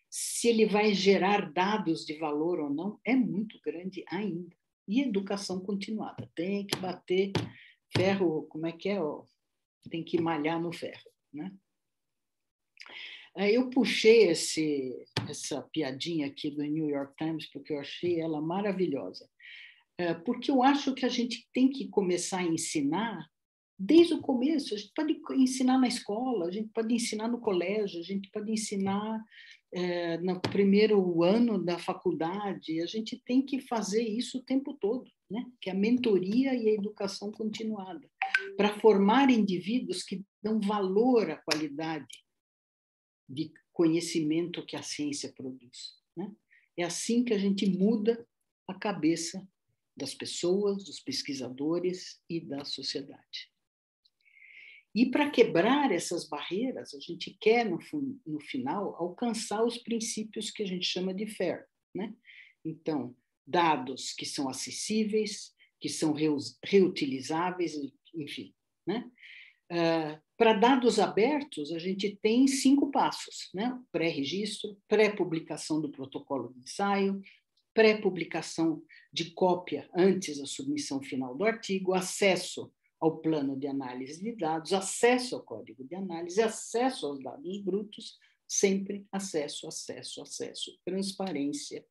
se ele vai gerar dados de valor ou não, é muito grande ainda. E educação continuada, tem que bater ferro, como é que é? Tem que malhar no ferro, né? Eu puxei essa piadinha aqui do New York Times porque eu achei ela maravilhosa. Porque eu acho que a gente tem que começar a ensinar desde o começo. A gente pode ensinar na escola, a gente pode ensinar no colégio, a gente pode ensinar no primeiro ano da faculdade. A gente tem que fazer isso o tempo todo, né? Que é a mentoria e a educação continuada, para formar indivíduos que dão valor à qualidade de conhecimento que a ciência produz, né? É assim que a gente muda a cabeça das pessoas, dos pesquisadores e da sociedade. E para quebrar essas barreiras, a gente quer, no final, alcançar os princípios que a gente chama de FAIR, né? Então, dados que são acessíveis, que são reutilizáveis, enfim, né? Para dados abertos, a gente tem 5 passos, né? Pré-registro, pré-publicação do protocolo de ensaio, pré-publicação de cópia antes da submissão final do artigo, acesso ao plano de análise de dados, acesso ao código de análise, acesso aos dados brutos, sempre acesso, transparência,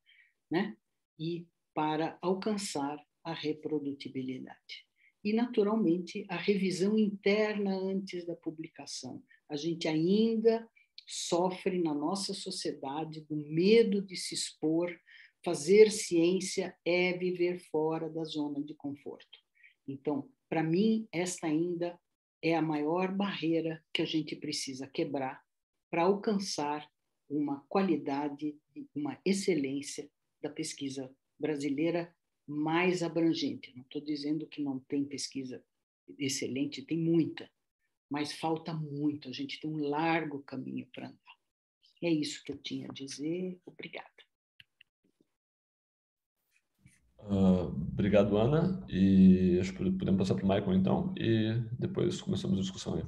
né? E para alcançar a reprodutibilidade. E, naturalmente, a revisão interna antes da publicação. A gente ainda sofre na nossa sociedade do medo de se expor. Fazer ciência é viver fora da zona de conforto. Então, para mim, esta ainda é a maior barreira que a gente precisa quebrar para alcançar uma qualidade, uma excelência da pesquisa brasileira mais abrangente. Não estou dizendo que não tem pesquisa excelente, tem muita, mas falta muito, a gente tem um largo caminho para andar. É isso que eu tinha a dizer. Obrigada. Obrigado, Ana. E acho que podemos passar para o Michael, então, e depois começamos a discussão aí.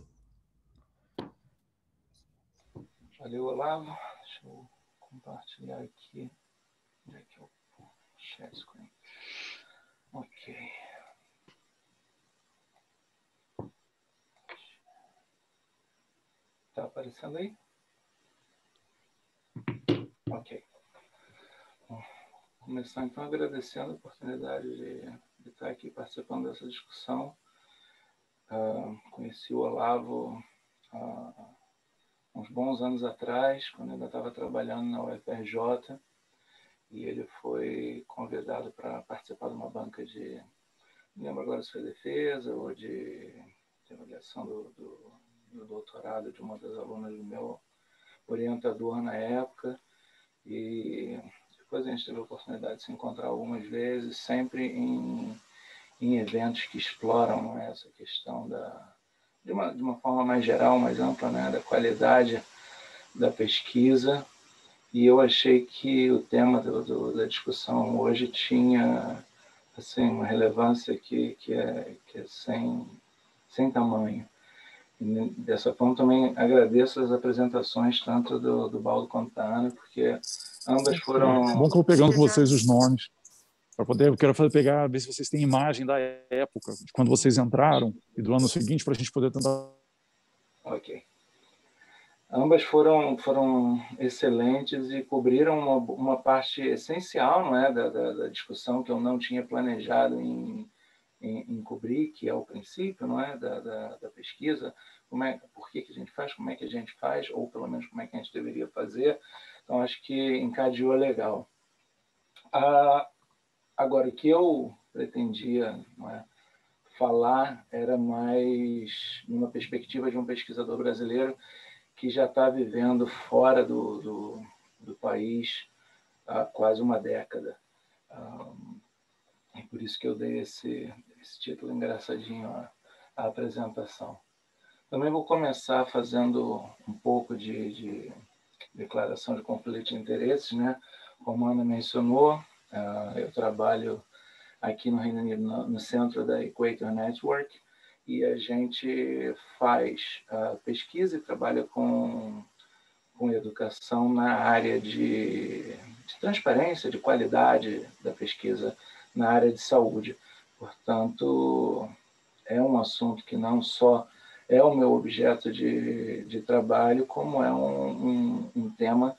Valeu, Olavo. Deixa eu compartilhar aqui. Onde é que eu share screen? Ok. Está aparecendo aí? Ok. Bom, começar então agradecendo a oportunidade de estar aqui participando dessa discussão. Conheci o Olavo há uns bons anos atrás, quando eu ainda estava trabalhando na UFRJ, e ele foi convidado para participar de uma banca de, não lembro agora se foi defesa ou de avaliação do doutorado de uma das alunas do meu orientador na época, e depois a gente teve a oportunidade de se encontrar algumas vezes, sempre em eventos que exploram, né, essa questão de uma forma mais geral, mais ampla, né, da qualidade da pesquisa. E eu achei que o tema da discussão hoje tinha assim, uma relevância que é sem tamanho. E dessa forma, também agradeço as apresentações, tanto do Baldo quanto da Ana, porque ambas foram... Bom que eu vou pegando com vocês os nomes, para poder, eu quero pegar, ver se vocês têm imagem da época, de quando vocês entraram, e do ano seguinte, para a gente poder tentar... Ok. Ambas foram excelentes e cobriram uma parte essencial, não é, da discussão que eu não tinha planejado em cobrir, que é o princípio, não é, da pesquisa, por que a gente faz, como é que a gente faz, ou pelo menos como é que a gente deveria fazer. Então, acho que encadeou legal. Agora, o que eu pretendia, não é, falar era mais numa perspectiva de um pesquisador brasileiro que já está vivendo fora do país há quase uma década. É por isso que eu dei esse título engraçadinho à apresentação. Também vou começar fazendo um pouco de declaração de conflito de interesses, né? Como a Ana mencionou, eu trabalho aqui no Reino Unido, no centro da Equator Network, e a gente faz pesquisa e trabalha com educação na área de transparência, de qualidade da pesquisa na área de saúde. Portanto, é um assunto que não só é o meu objeto de trabalho, como é um tema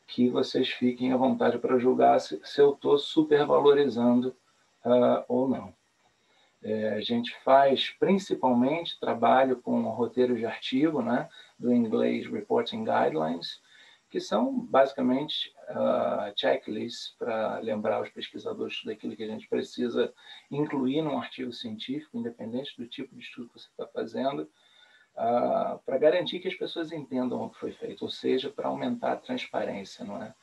que vocês fiquem à vontade para julgar se eu estou supervalorizando ou não. A gente faz principalmente trabalho com roteiros de artigo, né, do inglês Reporting Guidelines, que são basicamente checklists para lembrar os pesquisadores daquilo que a gente precisa incluir num artigo científico, independente do tipo de estudo que você está fazendo, para garantir que as pessoas entendam o que foi feito, ou seja, para aumentar a transparência, não é,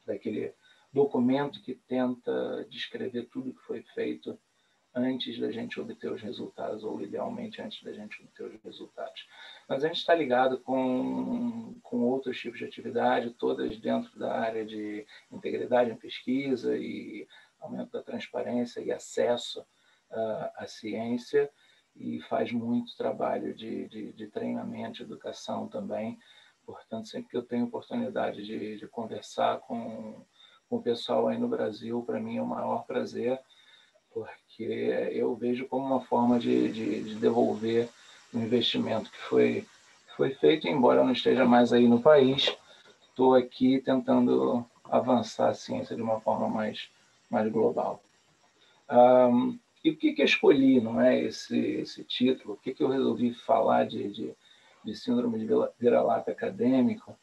daquele documento que tenta descrever tudo que foi feito antes da gente obter os resultados, ou idealmente antes da gente obter os resultados. Mas a gente está ligado com outros tipos de atividade, todas dentro da área de integridade em pesquisa e aumento da transparência e acesso à ciência, e faz muito trabalho de treinamento, de educação também. Portanto, sempre que eu tenho oportunidade de conversar com o pessoal aí no Brasil, para mim é o maior prazer, porque eu vejo como uma forma de devolver o investimento que foi feito, embora eu não esteja mais aí no país, estou aqui tentando avançar a ciência de uma forma mais global. E por que eu escolhi, não é, esse título? Por que eu resolvi falar de síndrome de vira-lata acadêmico?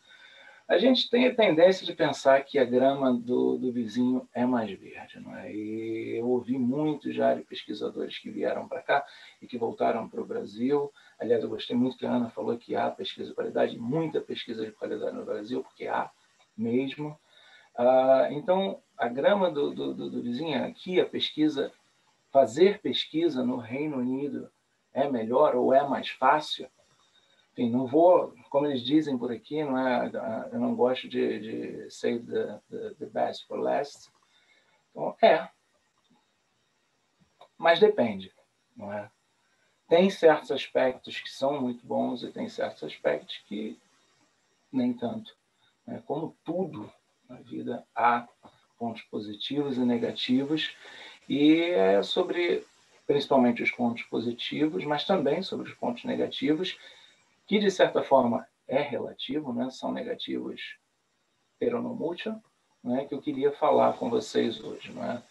A gente tem a tendência de pensar que a grama do vizinho é mais verde, não é? E eu ouvi muito já de pesquisadores que vieram para cá e que voltaram para o Brasil. Aliás, eu gostei muito que a Ana falou que há pesquisa de qualidade, muita pesquisa de qualidade no Brasil, porque há mesmo. Então, a grama do vizinho aqui, fazer pesquisa no Reino Unido é melhor ou é mais fácil? Enfim, não vou, como eles dizem por aqui, não é, eu não gosto de save the best for last. Então, mas depende, não é? Tem certos aspectos que são muito bons e tem certos aspectos que nem tanto. Né? Como tudo na vida, há pontos positivos e negativos, e é sobre, principalmente, os pontos positivos, mas também sobre os pontos negativos, que, de certa forma, é relativo, né? São negativos peronomútil, né? Que eu queria falar com vocês hoje. Né?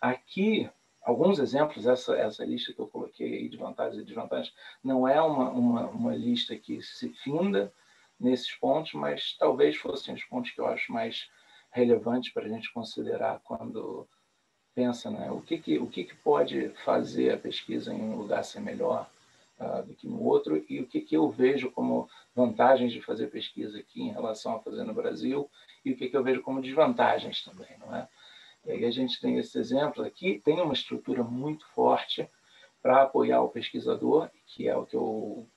Aqui, alguns exemplos, essa lista que eu coloquei aí de vantagens e desvantagens, não é uma lista que se finda nesses pontos, mas talvez fossem os pontos que eu acho mais relevantes para a gente considerar quando pensa, né? O que pode fazer a pesquisa em um lugar ser melhor do que no outro, e o que eu vejo como vantagens de fazer pesquisa aqui em relação a fazer no Brasil, e o que eu vejo como desvantagens também, não é? E aí a gente tem esses exemplos aqui, tem uma estrutura muito forte para apoiar o pesquisador, que é o que eu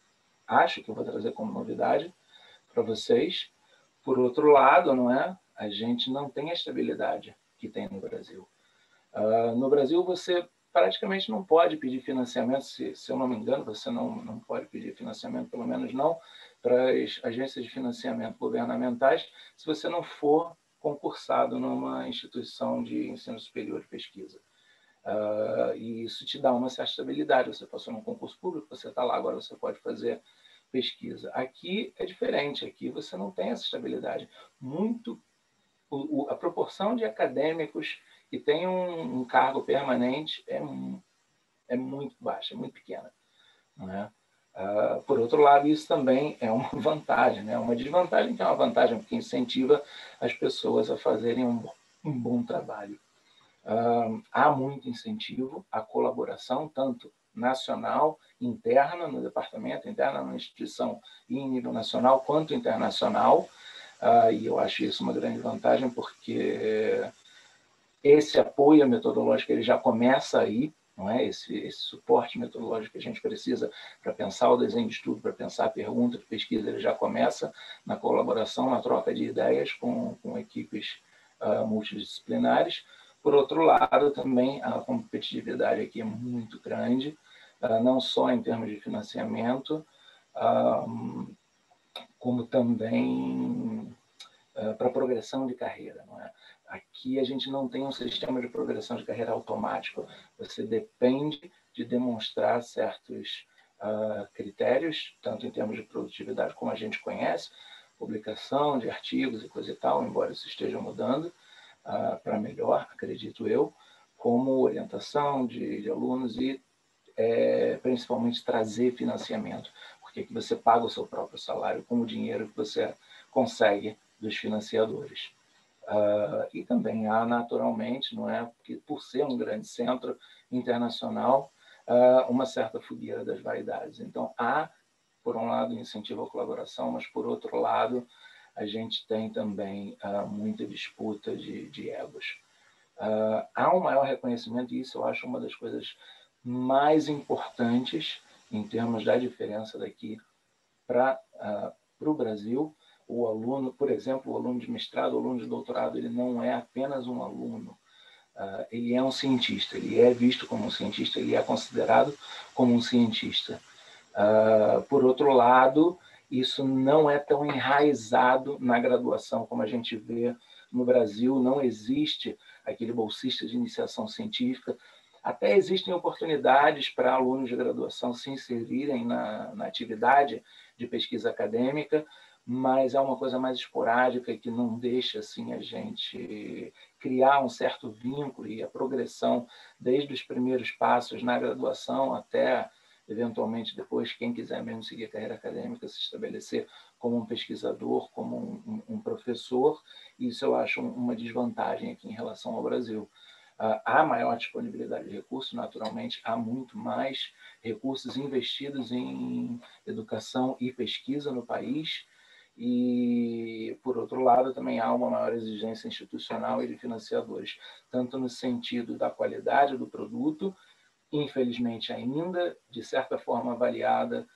acho que eu vou trazer como novidade, para vocês. Por outro lado, não é? A gente não tem a estabilidade que tem no Brasil. No Brasil, você praticamente não pode pedir financiamento, se eu não me engano, você não pode pedir financiamento, pelo menos não, para as agências de financiamento governamentais, se você não for concursado numa instituição de ensino superior de pesquisa. E isso te dá uma certa estabilidade. Você passou num concurso público, você está lá, agora você pode fazer pesquisa. Aqui é diferente, aqui você não tem essa estabilidade. A proporção de acadêmicos que tem um cargo permanente é muito baixa, é muito pequena. Não é? Por outro lado, isso também é uma vantagem, né? Uma desvantagem que é uma vantagem, porque incentiva as pessoas a fazerem um bom trabalho. Há muito incentivo à colaboração, tanto nacional, interna no departamento, interna na instituição e em nível nacional, quanto internacional. E eu acho isso uma grande vantagem, porque esse apoio metodológico ele já começa aí, não é? Esse suporte metodológico que a gente precisa para pensar o desenho de estudo, para pensar a pergunta de pesquisa, ele já começa na colaboração, na troca de ideias com equipes multidisciplinares. Por outro lado, também a competitividade aqui é muito grande, não só em termos de financiamento, como também para progressão de carreira. Não é? Aqui a gente não tem um sistema de progressão de carreira automático. Você depende de demonstrar certos critérios, tanto em termos de produtividade como a gente conhece, publicação de artigos e coisa e tal, embora isso esteja mudando para melhor, acredito eu, como orientação de alunos e principalmente trazer financiamento, porque aqui você paga o seu próprio salário com o dinheiro que você consegue dos financiadores. E também há, naturalmente, não é, porque por ser um grande centro internacional, uma certa fogueira das vaidades. Então, há, por um lado, incentivo à colaboração, mas, por outro lado, a gente tem também muita disputa de egos. Há um maior reconhecimento, e isso eu acho uma das coisas mais importantes em termos da diferença daqui para o Brasil. O aluno, por exemplo, o aluno de mestrado, o aluno de doutorado, ele não é apenas um aluno, ele é um cientista, ele é visto como um cientista, ele é considerado como um cientista. Por outro lado, isso não é tão enraizado na graduação como a gente vê no Brasil, não existe aquele bolsista de iniciação científica. Até existem oportunidades para alunos de graduação se inserirem na atividade de pesquisa acadêmica, mas é uma coisa mais esporádica que não deixa assim, a gente criar um certo vínculo e a progressão desde os primeiros passos na graduação até, eventualmente, depois, quem quiser mesmo seguir a carreira acadêmica, se estabelecer como um pesquisador, como um professor. Isso eu acho uma desvantagem aqui em relação ao Brasil. Há maior disponibilidade de recursos, naturalmente, há muito mais recursos investidos em educação e pesquisa no país, e, por outro lado, também há uma maior exigência institucional e de financiadores, tanto no sentido da qualidade do produto, infelizmente ainda, de certa forma, avaliada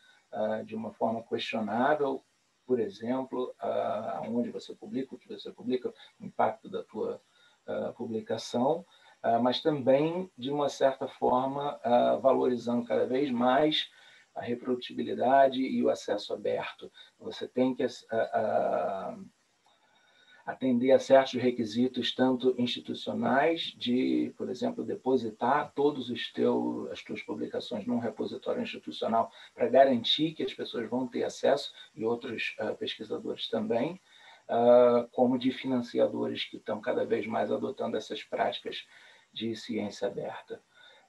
de uma forma questionável, por exemplo, onde você publica, o que você publica, o impacto da tua publicação, mas também, de uma certa forma, valorizando cada vez mais a reprodutibilidade e o acesso aberto. Você tem que atender a certos requisitos, tanto institucionais, de, por exemplo, depositar todas as tuas publicações num repositório institucional para garantir que as pessoas vão ter acesso, e outros pesquisadores também, como de financiadores que estão cada vez mais adotando essas práticas de ciência aberta.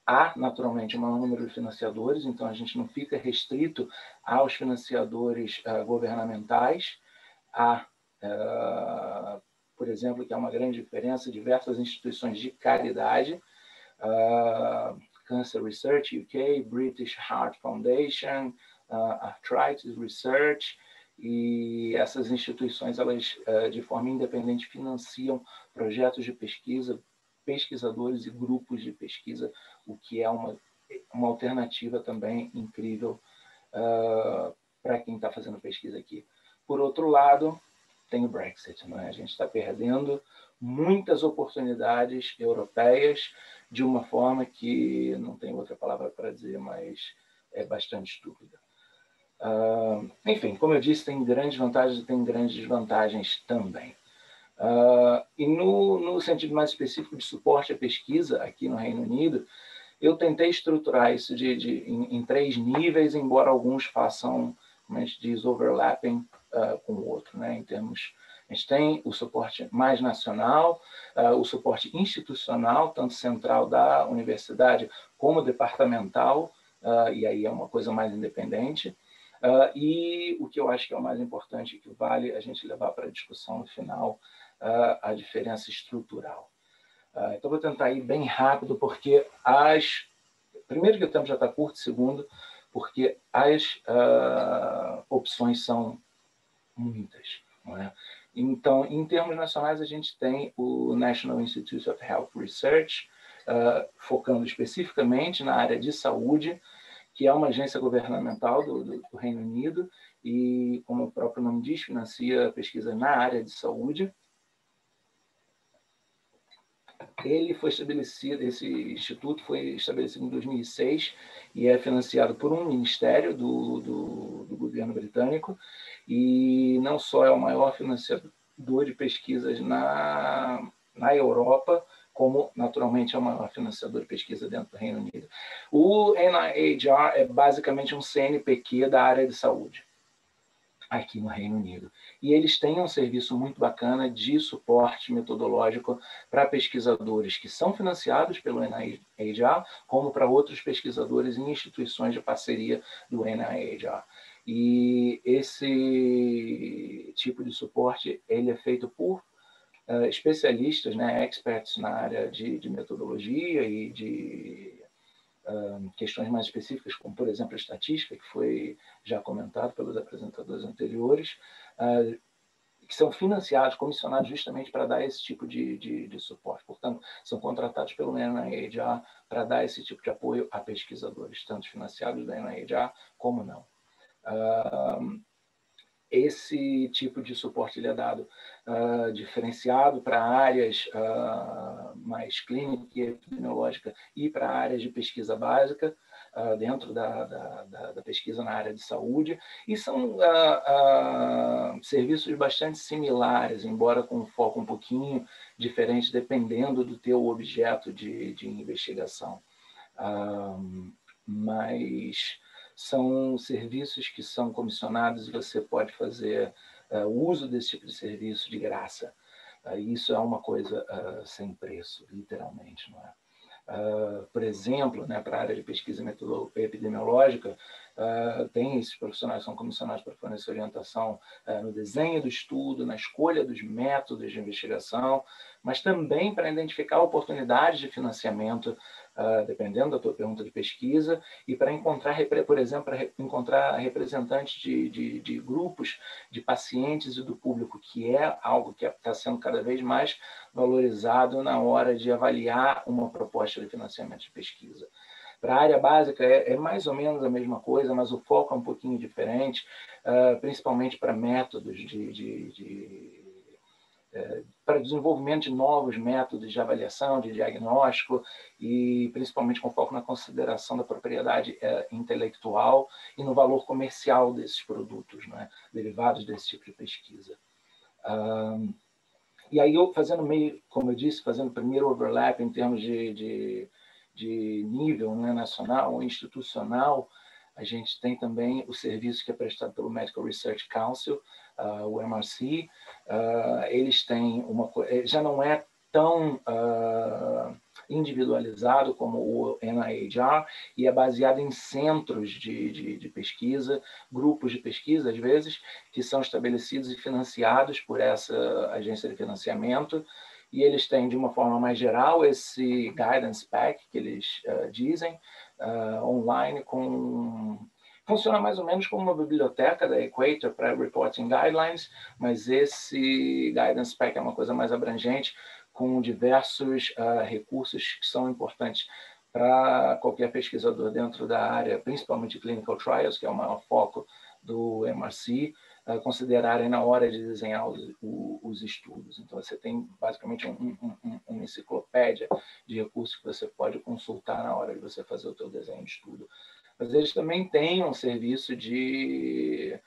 Há, naturalmente, um maior número de financiadores, então a gente não fica restrito aos financiadores governamentais. Há, por exemplo, que é uma grande diferença, diversas instituições de caridade, Cancer Research UK, British Heart Foundation, Arthritis Research, e essas instituições, elas, de forma independente, financiam projetos de pesquisa, pesquisadores e grupos de pesquisa, o que é uma alternativa também incrível para quem está fazendo pesquisa aqui. por outro lado, tem o Brexit, não é? A gente está perdendo muitas oportunidades europeias de uma forma que não tem outra palavra para dizer, mas é bastante estúpida. Enfim, como eu disse, tem grandes vantagens e tem grandes desvantagens também. E no sentido mais específico de suporte à pesquisa aqui no Reino Unido, eu tentei estruturar isso em 3 níveis, embora alguns façam, como a gente diz, overlapping com o outro, né? Em termos, a gente tem o suporte mais nacional, o suporte institucional, tanto central da universidade como departamental, e aí é uma coisa mais independente. E o que eu acho que é o mais importante, que vale a gente levar para a discussão no final, a diferença estrutural. Então, vou tentar ir bem rápido, porque primeiro que o tempo já está curto, segundo, porque as opções são muitas, não é? Então, em termos nacionais, a gente tem o National Institute of Health Research, focando especificamente na área de saúde, que é uma agência governamental do Reino Unido e, como o próprio nome diz, financia pesquisa na área de saúde. Esse instituto foi estabelecido em 2006 e é financiado por um ministério do governo britânico, e não só é o maior financiador de pesquisas na Europa, como, naturalmente, é o maior financiador de pesquisa dentro do Reino Unido. O NIHR é basicamente um CNPq da área de saúde aqui no Reino Unido. E eles têm um serviço muito bacana de suporte metodológico para pesquisadores que são financiados pelo NIHR, como para outros pesquisadores em instituições de parceria do NIHR. E esse tipo de suporte ele é feito por especialistas, né, experts na área de metodologia e de questões mais específicas, como, por exemplo, a estatística, que foi já comentado pelos apresentadores anteriores, que são financiados, comissionados justamente para dar esse tipo de suporte. Portanto, são contratados pelo NIHR para dar esse tipo de apoio a pesquisadores, tanto financiados do NIHR como não. Esse tipo de suporte ele é dado diferenciado para áreas mais clínica e epidemiológica e para áreas de pesquisa básica, dentro da pesquisa na área de saúde, e são serviços bastante similares, embora com um foco um pouquinho diferente, dependendo do teu objeto de investigação. Mas são serviços que são comissionados e você pode fazer uso desse tipo de serviço de graça. Isso é uma coisa sem preço, literalmente, não é? Por exemplo, né, para a área de pesquisa epidemiológica, tem esses profissionais que são comissionados para fornecer orientação no desenho do estudo, na escolha dos métodos de investigação, mas também para identificar oportunidades de financiamento, dependendo da tua pergunta de pesquisa, e para encontrar, por exemplo, para encontrar representantes de grupos de pacientes e do público, que é algo que está sendo cada vez mais valorizado na hora de avaliar uma proposta de financiamento de pesquisa. Para a área básica é mais ou menos a mesma coisa, mas o foco é um pouquinho diferente, principalmente para métodos para desenvolvimento de novos métodos de avaliação, de diagnóstico, e principalmente com foco na consideração da propriedade intelectual e no valor comercial desses produtos, né, derivados desse tipo de pesquisa. E aí, fazendo como eu disse, fazendo primeiro overlap em termos de nível, né, nacional ou institucional, a gente tem também o serviço que é prestado pelo Medical Research Council, o MRC. Eles têm já não é tão individualizado como o NIHR e é baseado em centros de pesquisa, grupos de pesquisa, às vezes, que são estabelecidos e financiados por essa agência de financiamento, e eles têm, de uma forma mais geral, esse Guidance Pack, que eles dizem, online, funciona mais ou menos como uma biblioteca da Equator para Reporting Guidelines, mas esse Guidance Pack é uma coisa mais abrangente, com diversos recursos que são importantes para qualquer pesquisador dentro da área, principalmente Clinical Trials, que é o maior foco do MRC, considerarem na hora de desenhar os estudos. Então, você tem basicamente uma enciclopédia de recursos que você pode consultar na hora de você fazer o seu desenho de estudo. Mas eles também têm um serviço de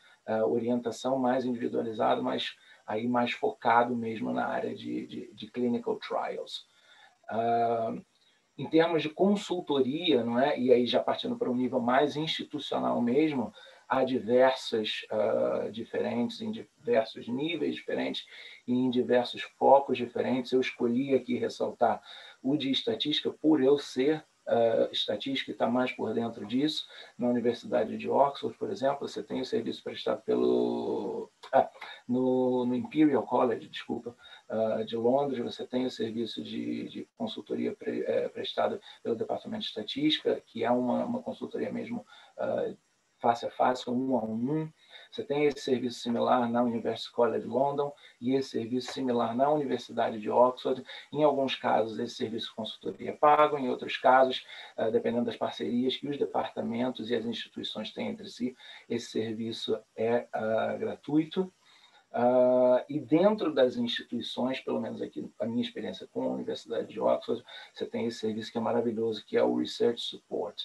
orientação mais individualizado, mas aí mais focado mesmo na área de clinical trials. Em termos de consultoria, não é? E aí já partindo para um nível mais institucional mesmo, há diversas diferentes, em diversos níveis diferentes e em diversos focos diferentes. Eu escolhi aqui ressaltar o de estatística por eu ser estatística e estar mais por dentro disso. Na Universidade de Oxford, por exemplo, você tem o serviço prestado no Imperial College, desculpa, de Londres, você tem o serviço de consultoria prestado pelo Departamento de Estatística, que é uma consultoria mesmo face a face, 1 a 1. Você tem esse serviço similar na University College London e esse serviço similar na Universidade de Oxford. Em alguns casos, esse serviço de consultoria é pago, em outros casos, dependendo das parcerias que os departamentos e as instituições têm entre si, esse serviço é gratuito. E dentro das instituições, pelo menos aqui a minha experiência com a Universidade de Oxford, você tem esse serviço que é maravilhoso, que é o Research Support,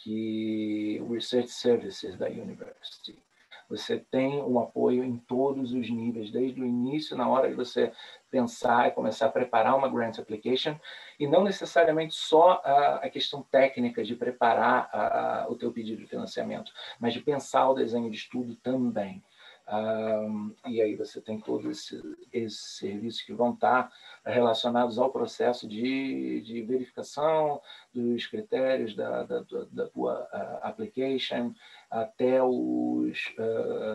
o Research Services da University. Você tem um apoio em todos os níveis, desde o início, na hora de você pensar e começar a preparar uma grant application, e não necessariamente só a questão técnica de preparar o teu pedido de financiamento, mas de pensar o desenho de estudo também. E aí você tem todos esses serviços que vão estar relacionados ao processo de verificação dos critérios da tua application, até os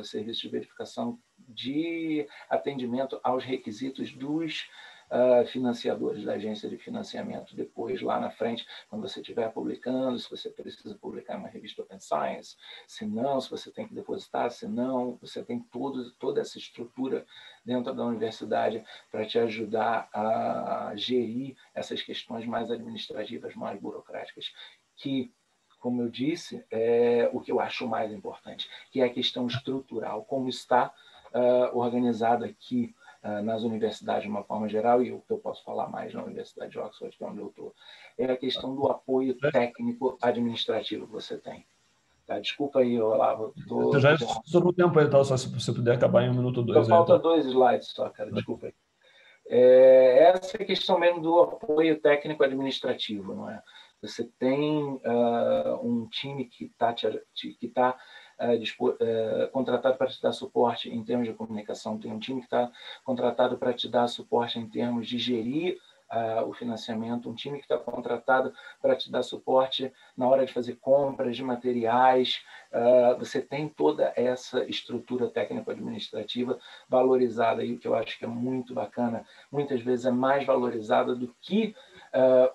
serviços de verificação de atendimento aos requisitos dos financiadores da agência de financiamento. Depois, lá na frente, quando você estiver publicando, se você precisa publicar uma revista Open Science, se não, se você tem que depositar, se não, você tem toda essa estrutura dentro da universidade para te ajudar a gerir essas questões mais administrativas, mais burocráticas, que, como eu disse, é o que eu acho mais importante, que é a questão estrutural, como está organizado aqui nas universidades de uma forma geral, e o que eu posso falar mais na Universidade de Oxford, que é onde eu estou, é a questão do apoio técnico-administrativo que você tem. Tá? Desculpa aí, Olavo. Você já estourou o tempo aí, tá? Só se você puder acabar em 1 minuto ou 2. Só falta 2 slides só, cara. Desculpa aí. Essa questão mesmo do apoio técnico-administrativo, não é? Você tem um time que está contratado para te dar suporte em termos de comunicação, tem um time que está contratado para te dar suporte em termos de gerir o financiamento, um time que está contratado para te dar suporte na hora de fazer compras de materiais. Você tem toda essa estrutura técnico-administrativa valorizada, e o que eu acho que é muito bacana, muitas vezes é mais valorizada do que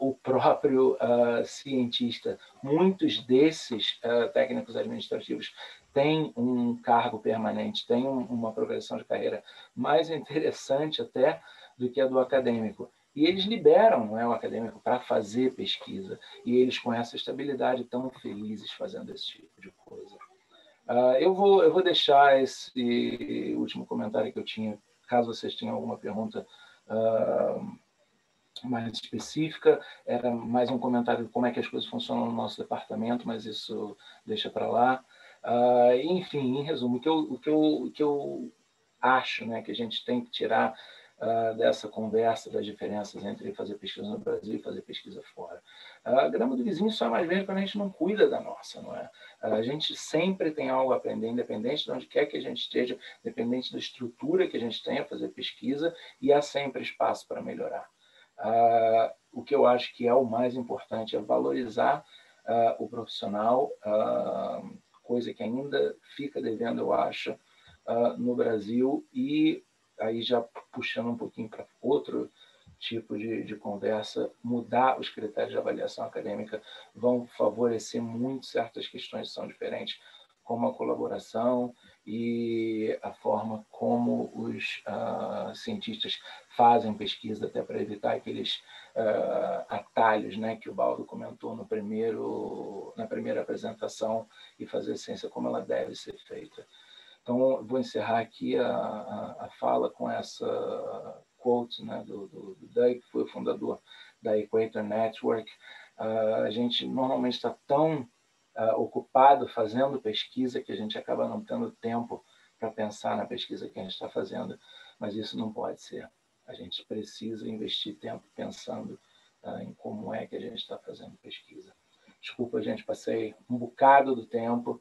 o próprio cientista. Muitos desses técnicos administrativos têm um cargo permanente, têm uma progressão de carreira mais interessante até do que a do acadêmico. E eles liberam, não é, o acadêmico para fazer pesquisa. E eles, com essa estabilidade, estão felizes fazendo esse tipo de coisa. Eu vou deixar esse último comentário que eu tinha, caso vocês tenham alguma pergunta mais específica. Era mais um comentário de como é que as coisas funcionam no nosso departamento, mas isso deixa para lá. Enfim, em resumo, o que eu acho, né, que a gente tem que tirar dessa conversa das diferenças entre fazer pesquisa no Brasil e fazer pesquisa fora. A grama do vizinho só é mais verde quando a gente não cuida da nossa, não é? A gente sempre tem algo a aprender, independente de onde quer que a gente esteja, independente da estrutura que a gente tenha a fazer pesquisa, e há sempre espaço para melhorar. O que eu acho que é o mais importante é valorizar o profissional, coisa que ainda fica devendo, eu acho, no Brasil, e aí já puxando um pouquinho para outro tipo de conversa, mudar os critérios de avaliação acadêmica vão favorecer muito certas questões que são diferentes, como a colaboração e a forma como os cientistas fazem pesquisa, até para evitar aqueles atalhos, né, que o Baldo comentou na primeira apresentação, e fazer a ciência como ela deve ser feita. Então, eu vou encerrar aqui a fala com essa quote, né, do Doug, que foi o fundador da Equator Network. A gente normalmente está tão ocupado fazendo pesquisa que a gente acaba não tendo tempo para pensar na pesquisa que a gente está fazendo, mas isso não pode ser. A gente precisa investir tempo pensando em como é que a gente está fazendo pesquisa. Desculpa, gente, passei um bocado do tempo,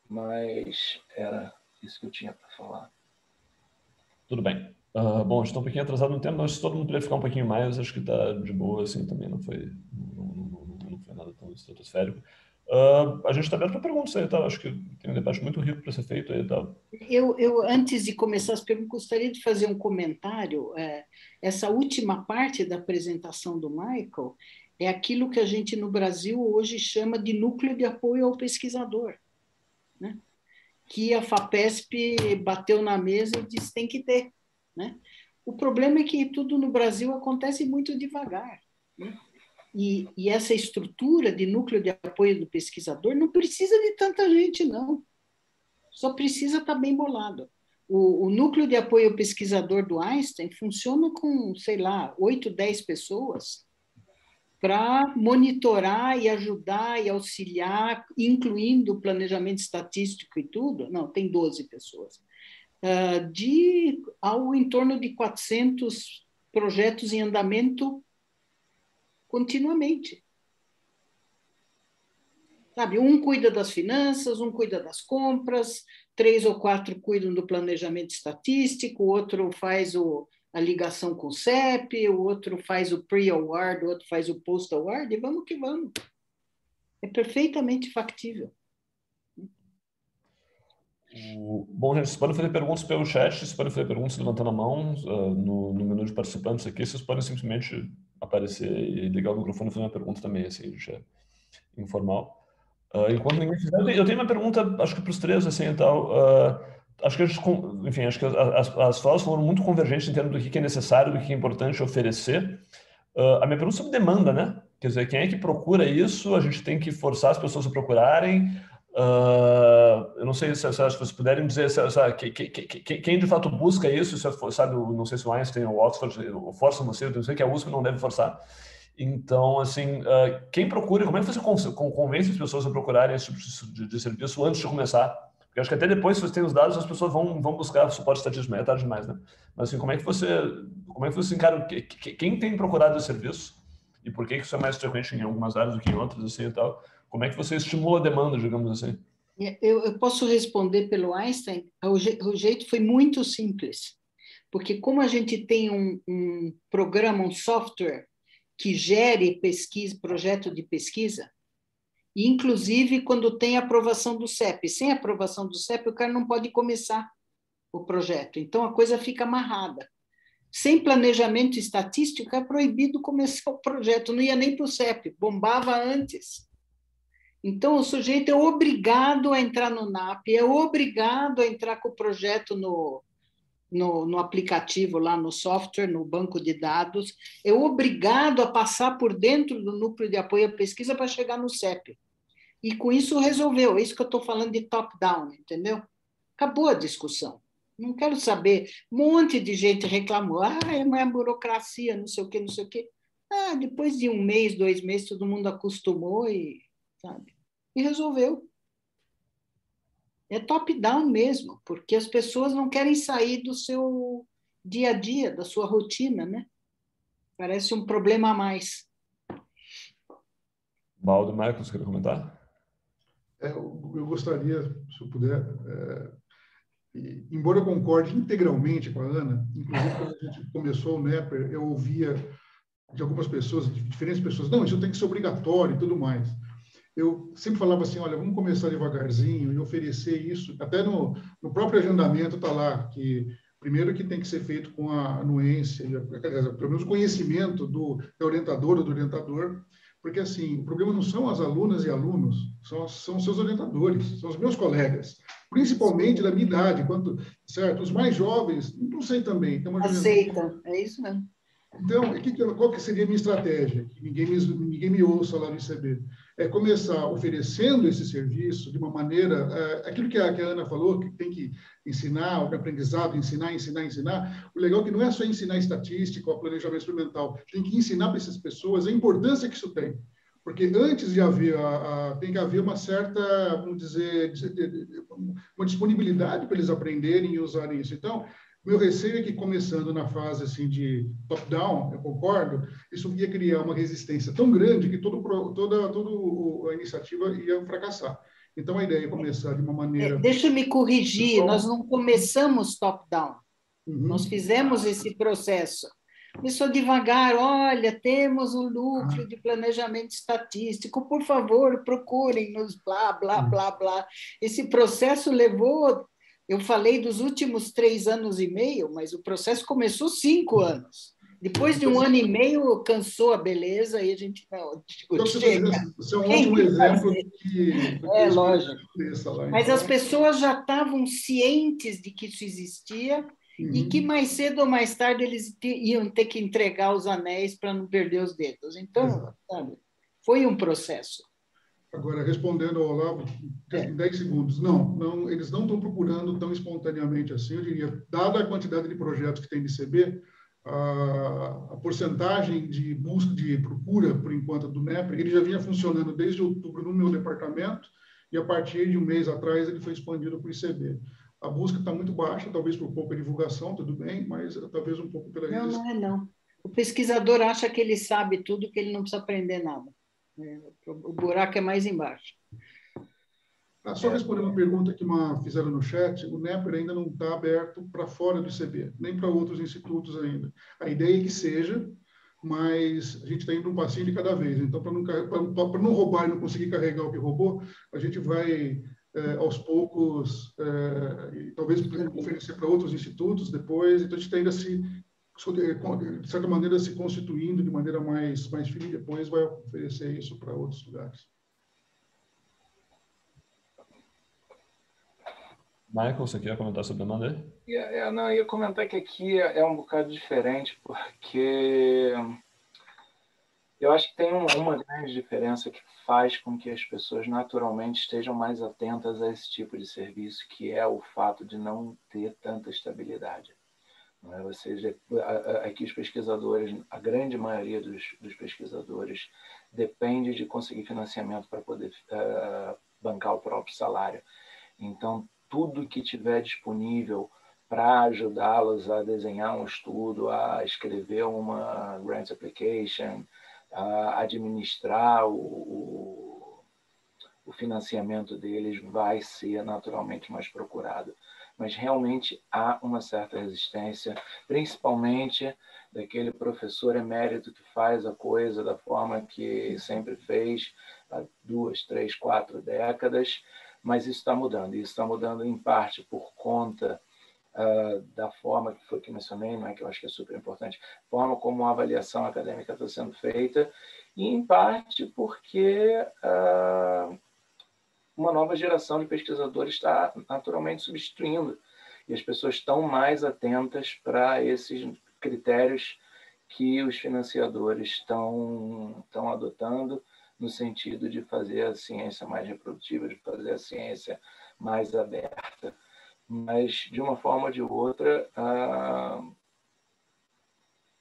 mas era isso que eu tinha para falar. Tudo bem. Bom, estou um pouquinho atrasado no tempo, mas se todo mundo puder ficar um pouquinho mais, acho que está de boa, assim, também não foi nada tão estratosférico. A gente está aberto para perguntas aí, tá? Acho que tem um debate muito rico para ser feito aí, tá? Eu, antes de começar as perguntas, gostaria de fazer um comentário. Essa última parte da apresentação do Michael é aquilo que a gente no Brasil hoje chama de núcleo de apoio ao pesquisador, né? Que a FAPESP bateu na mesa e disse tem que ter, né? O problema é que tudo no Brasil acontece muito devagar, né? E essa estrutura de núcleo de apoio do pesquisador não precisa de tanta gente, não. Só precisa estar bem bolado. O núcleo de apoio ao pesquisador do Einstein funciona com, sei lá, 8, 10 pessoas para monitorar e ajudar e auxiliar, incluindo o planejamento estatístico e tudo. Não, tem 12 pessoas. Ao em torno de 400 projetos em andamento continuamente. Sabe, um cuida das finanças, um cuida das compras, 3 ou 4 cuidam do planejamento estatístico, o outro faz a ligação com o CEP, o outro faz o pre-award, o outro faz o post-award, e vamos que vamos. É perfeitamente factível. Bom, gente, vocês podem fazer perguntas pelo chat, vocês podem fazer perguntas levantando a mão no menu de participantes aqui, vocês podem simplesmente aparecer e ligar o microfone e fazer uma pergunta também, assim, já informal. Enquanto ninguém fizer, eu tenho uma pergunta, acho que para os três, assim, e tal. Acho que enfim, acho que as falas foram muito convergentes em termos do que é necessário, do que é importante oferecer. A minha pergunta é sobre demanda, né? Quer dizer, quem é que procura isso? A gente tem que forçar as pessoas a procurarem. Eu não sei se vocês puderem dizer quem de fato busca isso, sabe, não sei se o Einstein ou o Oxford forçam você, eu não sei que a USP não deve forçar. Então, assim, quem procura, como é que você convence as pessoas a procurarem esse tipo de serviço antes de começar? Porque acho que até depois, se você tem os dados, as pessoas vão buscar suporte estatístico, mas é tarde demais, né? Mas, assim, como é que você encara, quem tem procurado esse serviço e por que isso é mais frequente em algumas áreas do que em outras, assim, e tal? Como é que você estimula a demanda, digamos assim? Eu posso responder pelo Einstein. O jeito foi muito simples, porque como a gente tem um programa, um software que gere pesquisa, projeto de pesquisa, e inclusive quando tem aprovação do CEP. Sem aprovação do CEP, o cara não pode começar o projeto. Então, a coisa fica amarrada. Sem planejamento estatístico, é proibido começar o projeto. Não ia nem para o CEP, bombava antes. Então, o sujeito é obrigado a entrar no NAP, é obrigado a entrar com o projeto no aplicativo, lá no software, no banco de dados, é obrigado a passar por dentro do núcleo de apoio à pesquisa para chegar no CEP. E com isso resolveu. É isso que eu estou falando de top-down, entendeu? Acabou a discussão. Não quero saber. Um monte de gente reclamou. É uma burocracia, não sei o quê, não sei o quê. Depois de 1 mês, 2 meses, todo mundo acostumou e resolveu. É top-down mesmo, porque as pessoas não querem sair do seu dia a dia, da sua rotina, né? Parece um problema a mais. Baldo, Marcos, quer comentar? Eu gostaria, se eu puder, embora eu concorde integralmente com a Ana, inclusive quando a gente começou o NEPER, eu ouvia de algumas pessoas, de diferentes pessoas, não, isso tem que ser obrigatório e tudo mais. Eu sempre falava assim, olha, vamos começar devagarzinho e oferecer isso, até no próprio agendamento está lá, que primeiro que tem que ser feito com a anuência, pelo menos o conhecimento da orientadora ou do orientador, porque assim, o problema não são as alunas e alunos, são seus orientadores, são os meus colegas, principalmente da minha idade, certo? Os mais jovens, não sei também. Aceitam, é isso mesmo. Então, qual que seria a minha estratégia? Que ninguém me ouça lá no ICB. É começar oferecendo esse serviço de uma maneira... aquilo que a Ana falou, que tem que ensinar, o aprendizado, ensinar. O legal é que não é só ensinar estatística ou planejamento experimental. Tem que ensinar para essas pessoas a importância que isso tem. Porque antes de haver... tem que haver uma certa, vamos dizer, uma disponibilidade para eles aprenderem e usarem isso. Então... Meu receio é que, começando na fase assim, de top-down, eu concordo, isso ia criar uma resistência tão grande que toda a iniciativa ia fracassar. Então, a ideia é começar de uma maneira... Deixa eu me corrigir, nós não começamos top-down, nós fizemos esse processo. Começou devagar, olha, temos um núcleo de planejamento estatístico, por favor, procurem-nos, blá, blá, blá, blá. Esse processo levou... Eu falei dos últimos 3 anos e meio, mas o processo começou 5 anos. Depois de 1 ano e meio, cansou a beleza e a gente chega. Você é um ótimo exemplo que lógico. Lá, mas então... as pessoas já estavam cientes de que isso existia e que mais cedo ou mais tarde eles iam ter que entregar os anéis para não perder os dedos. Então, sabe, foi um processo. Agora, respondendo ao Olavo, em 10 segundos, não, eles não estão procurando tão espontaneamente assim. Eu diria, dada a quantidade de projetos que tem de ICB, a porcentagem de busca, de procura, por enquanto, do NEPER, ele já vinha funcionando desde outubro no meu departamento, e a partir de um mês atrás ele foi expandido para o ICB. A busca está muito baixa, talvez por pouca divulgação, tudo bem, mas talvez um pouco pela resistência. Não. O pesquisador acha que ele sabe tudo, que ele não precisa aprender nada. O buraco é mais embaixo. Só responder uma pergunta que fizeram no chat, o NEPER ainda não está aberto para fora do ICB, nem para outros institutos ainda. A ideia é que seja, mas a gente está indo um passinho de cada vez. Então, para não roubar e não conseguir carregar o que roubou, a gente vai, aos poucos, talvez oferecer para outros institutos depois. Então, a gente está ainda de certa maneira, se constituindo de maneira mais firme, depois vai oferecer isso para outros lugares. Michael, você quer comentar sobre a demanda aí? Não, eu ia comentar que aqui é um bocado diferente, porque eu acho que tem uma grande diferença que faz com que as pessoas naturalmente estejam mais atentas a esse tipo de serviço, que é o fato de não ter tanta estabilidade. Ou seja, aqui os pesquisadores, a grande maioria dos pesquisadores depende de conseguir financiamento para poder bancar o próprio salário. Então, tudo que tiver disponível para ajudá-los a desenhar um estudo, a escrever uma grant application, a administrar o financiamento deles vai ser naturalmente mais procurado. Mas realmente há uma certa resistência, principalmente daquele professor emérito que faz a coisa da forma que sempre fez há 2, 3, 4 décadas, mas isso está mudando. Isso está mudando em parte por conta da forma que mencionei, não é, que eu acho que é super importante, forma como a avaliação acadêmica está sendo feita, e em parte porque uma nova geração de pesquisadores está naturalmente substituindo, e as pessoas estão mais atentas para esses critérios que os financiadores estão adotando, no sentido de fazer a ciência mais reprodutiva, de fazer a ciência mais aberta. Mas, de uma forma ou de outra,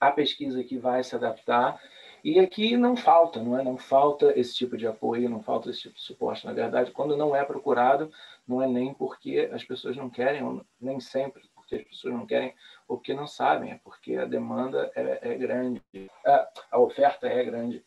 a pesquisa que vai se adaptar. E aqui não falta, não falta esse tipo de apoio, não falta esse tipo de suporte. Na verdade, quando não é procurado, não é nem porque as pessoas não querem, nem sempre porque as pessoas não querem, ou porque não sabem, é porque a demanda é grande, a oferta é grande.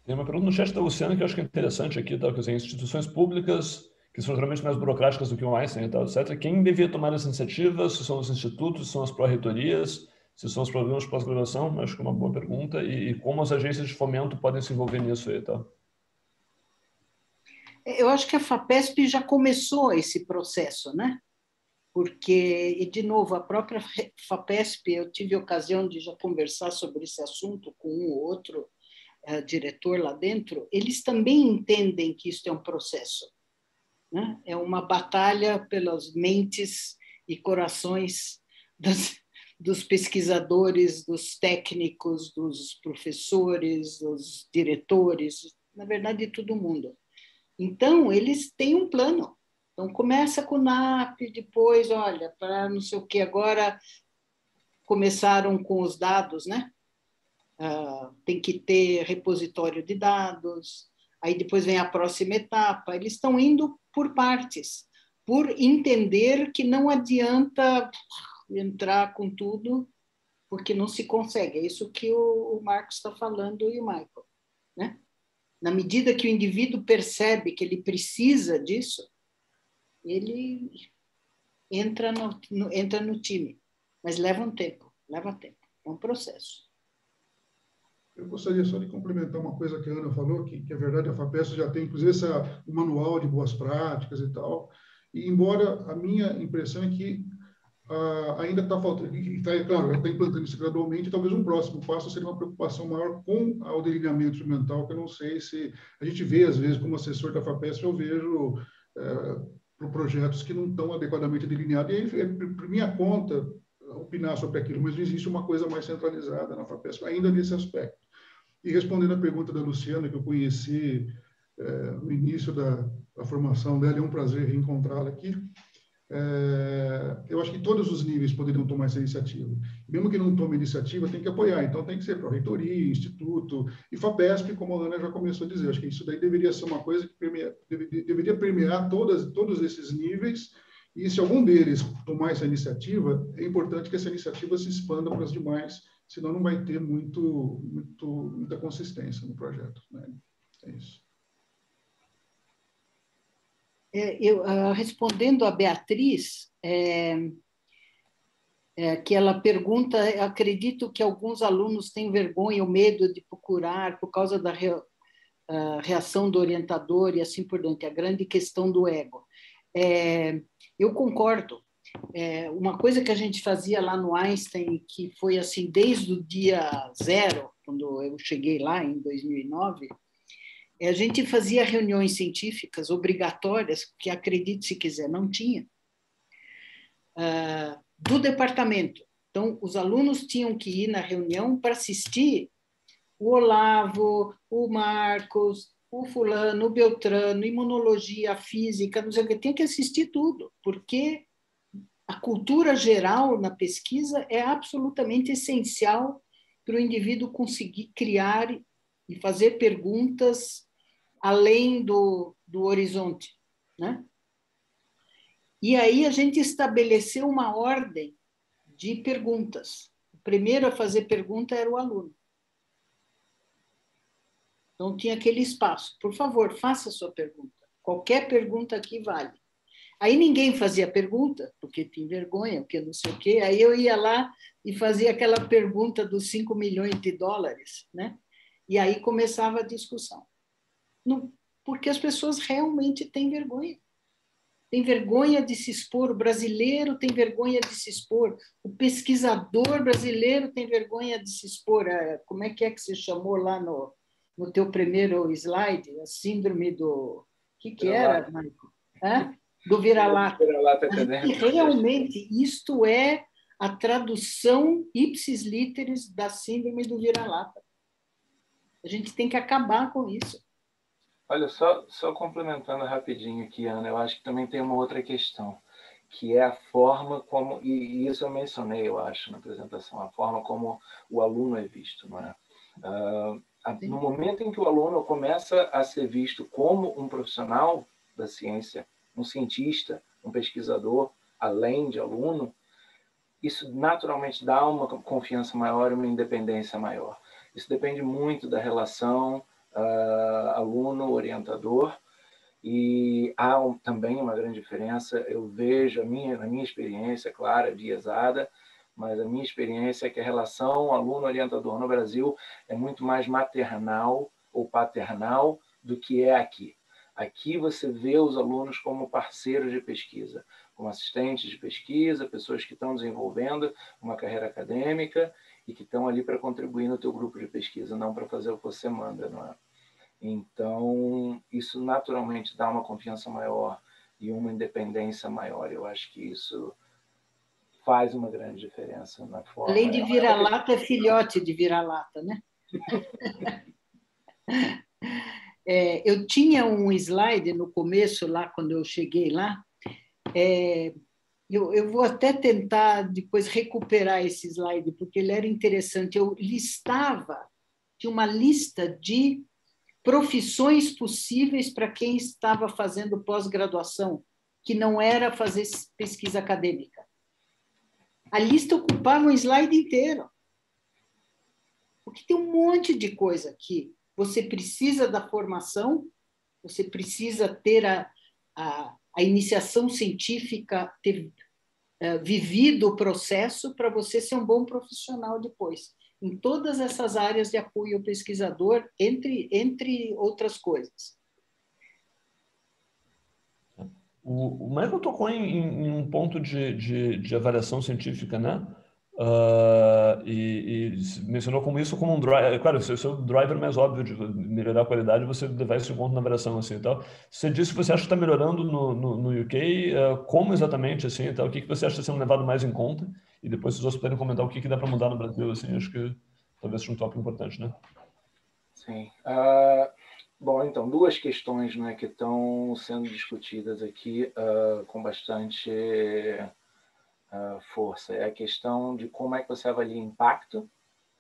Tem uma pergunta no chat da Luciana que eu acho que é interessante aqui, tá? Quer dizer, instituições públicas, que são geralmente mais burocráticas do que o Einstein, tá, etc. Quem devia tomar essa iniciativa? Se são os institutos, se são as pró-reitorias, se são os programas de pós-graduação? Acho que é uma boa pergunta. E como as agências de fomento podem se envolver nisso aí, tá? Eu acho que a FAPESP já começou esse processo, né? Porque, e de novo, a própria FAPESP, eu tive a ocasião de já conversar sobre esse assunto com um ou outro diretor lá dentro, eles também entendem que isso é um processo, né? É uma batalha pelas mentes e corações dos pesquisadores, dos técnicos, dos professores, dos diretores, na verdade, de todo mundo. Então, eles têm um plano. Então, começa com o NAP, depois, olha, para não sei o que, agora começaram com os dados, né? Tem que ter repositório de dados, aí depois vem a próxima etapa. Eles estão indo por partes, por entender que não adianta entrar com tudo, porque não se consegue. É isso que o Marcos está falando e o Michael, né? Na medida que o indivíduo percebe que ele precisa disso, ele entra no time. Mas leva tempo. É um processo. Eu gostaria só de complementar uma coisa que a Ana falou, que é verdade, a FAPESP já tem, inclusive, o manual de boas práticas e tal. E, embora a minha impressão é que ainda está faltando, claro, já está implantando isso gradualmente, talvez um próximo passo seria uma preocupação maior com o delineamento instrumental, que eu não sei se a gente vê, às vezes, como assessor da FAPESP, eu vejo projetos que não estão adequadamente delineados, e aí, por minha conta, opinar sobre aquilo, mas não existe uma coisa mais centralizada na FAPESP, ainda nesse aspecto. E respondendo à pergunta da Luciana, que eu conheci no início da formação dela, é um prazer reencontrá-la aqui. Eu acho que todos os níveis poderiam tomar essa iniciativa. Mesmo que não tome iniciativa, tem que apoiar. Então, tem que ser pró-reitoria, instituto e FAPESP, como a Ana já começou a dizer. Acho que isso daí deveria ser uma coisa que deveria permear todos esses níveis. E se algum deles tomar essa iniciativa, é importante que essa iniciativa se expanda para os demais, senão não vai ter muita consistência no projeto, né? É isso. Respondendo a Beatriz, que ela pergunta, acredito que alguns alunos têm vergonha ou medo de procurar por causa da reação do orientador e assim por diante, a grande questão do ego. Eu concordo. Uma coisa que a gente fazia lá no Einstein, que foi assim desde o dia zero, quando eu cheguei lá em 2009, a gente fazia reuniões científicas obrigatórias, que acredite se quiser, não tinha, do departamento. Então, os alunos tinham que ir na reunião para assistir o Olavo, o Marcos, o fulano, o Beltrano, imunologia, física, não sei o que, tinha que assistir tudo, porque a cultura geral na pesquisa é absolutamente essencial para o indivíduo conseguir criar e fazer perguntas além do horizonte, né? E aí a gente estabeleceu uma ordem de perguntas. O primeiro a fazer pergunta era o aluno. Então tinha aquele espaço. Por favor, faça a sua pergunta. Qualquer pergunta aqui vale. Aí ninguém fazia pergunta, porque tinha vergonha, porque não sei o quê. Aí eu ia lá e fazia aquela pergunta dos 5 milhões de dólares, né? E aí começava a discussão. Porque as pessoas realmente têm vergonha. Tem vergonha de se expor, o brasileiro tem vergonha de se expor, o pesquisador brasileiro tem vergonha de se expor. Como é que você chamou lá no teu primeiro slide? A síndrome do... O que era, Michael? Do vira-lata. E realmente, isto é a tradução ipsis literis da síndrome do vira-lata. A gente tem que acabar com isso. Olha, só complementando rapidinho aqui, Ana, eu acho que também tem uma outra questão, que é a forma como, e isso eu mencionei, eu acho, na apresentação, a forma como o aluno é visto, não é? No momento em que o aluno começa a ser visto como um profissional da ciência, um cientista, um pesquisador, além de aluno, isso naturalmente dá uma confiança maior e uma independência maior. Isso depende muito da relação aluno-orientador, e há também uma grande diferença. Eu vejo, na minha experiência, claro, biasada, mas a minha experiência é que a relação aluno-orientador no Brasil é muito mais maternal ou paternal do que é aqui. Aqui você vê os alunos como parceiros de pesquisa, como assistentes de pesquisa, pessoas que estão desenvolvendo uma carreira acadêmica e que estão ali para contribuir no teu grupo de pesquisa, não para fazer o que você manda, não é? Então, isso naturalmente dá uma confiança maior e uma independência maior. Eu acho que isso faz uma grande diferença na forma. Além de vira-lata, é filhote de vira-lata, né? Eu tinha um slide no começo, lá quando eu cheguei lá. Eu vou até tentar depois recuperar esse slide, porque ele era interessante. Eu tinha uma lista de profissões possíveis para quem estava fazendo pós-graduação, que não era fazer pesquisa acadêmica. A lista ocupava um slide inteiro. Porque tem um monte de coisa aqui. Você precisa da formação, você precisa ter a iniciação científica, ter vivido o processo para você ser um bom profissional depois, em todas essas áreas de apoio ao pesquisador, entre outras coisas. O Michael tocou em um ponto de avaliação científica, né? E mencionou como isso como um driver. Claro, o seu driver mais óbvio de melhorar a qualidade, você levar isso em conta na avaliação, assim, e tal. Você disse que você acha que está melhorando no UK. Como exatamente, assim, e tal? O que você acha sendo levado mais em conta? E depois, se os outros puderem comentar o que dá para mudar no Brasil, assim, acho que talvez seja um tópico importante, né? Sim. Bom, então, duas questões, né, que estão sendo discutidas aqui com bastante força. É a questão de como é que você avalia impacto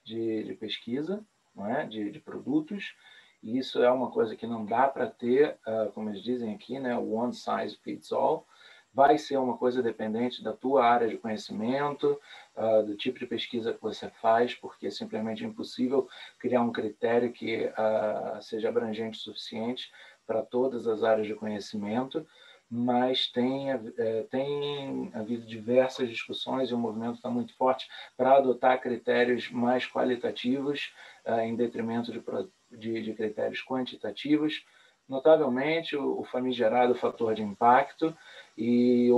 de pesquisa, não é? de produtos. E isso é uma coisa que não dá para ter, como eles dizem aqui, né, one size fits all. Vai ser uma coisa dependente da tua área de conhecimento, do tipo de pesquisa que você faz, porque é simplesmente impossível criar um critério que seja abrangente o suficiente para todas as áreas de conhecimento, mas tem havido diversas discussões e o movimento está muito forte para adotar critérios mais qualitativos em detrimento de critérios quantitativos, notavelmente o famigerado fator de impacto e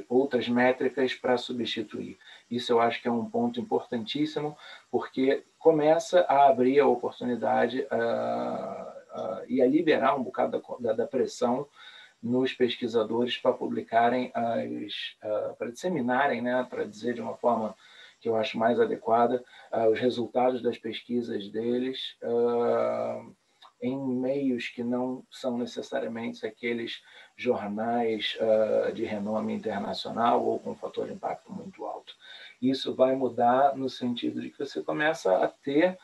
outras métricas para substituir. Isso eu acho que é um ponto importantíssimo, porque começa a abrir a oportunidade e a liberar um bocado da pressão nos pesquisadores para publicarem, para disseminarem, né, para dizer de uma forma que eu acho mais adequada, os resultados das pesquisas deles em meios que não são necessariamente aqueles jornais de renome internacional ou com fator de impacto muito alto. Isso vai mudar no sentido de que você começa a ter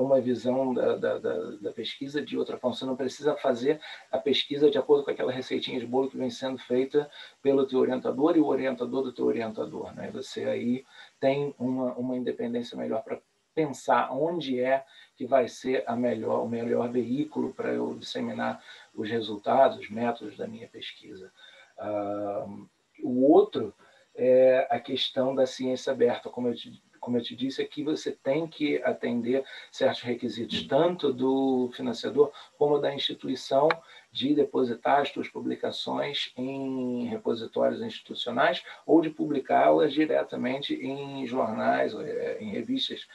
uma visão da pesquisa de outra forma. Você não precisa fazer a pesquisa de acordo com aquela receitinha de bolo que vem sendo feita pelo teu orientador e o orientador do teu orientador, né? Você aí tem uma independência melhor para pensar onde é que vai ser o melhor veículo para eu disseminar os resultados, os métodos da minha pesquisa. O outro é a questão da ciência aberta. Como eu te disse, aqui você tem que atender certos requisitos, tanto do financiador como da instituição, de depositar as suas publicações em repositórios institucionais ou de publicá-las diretamente em jornais, em revistas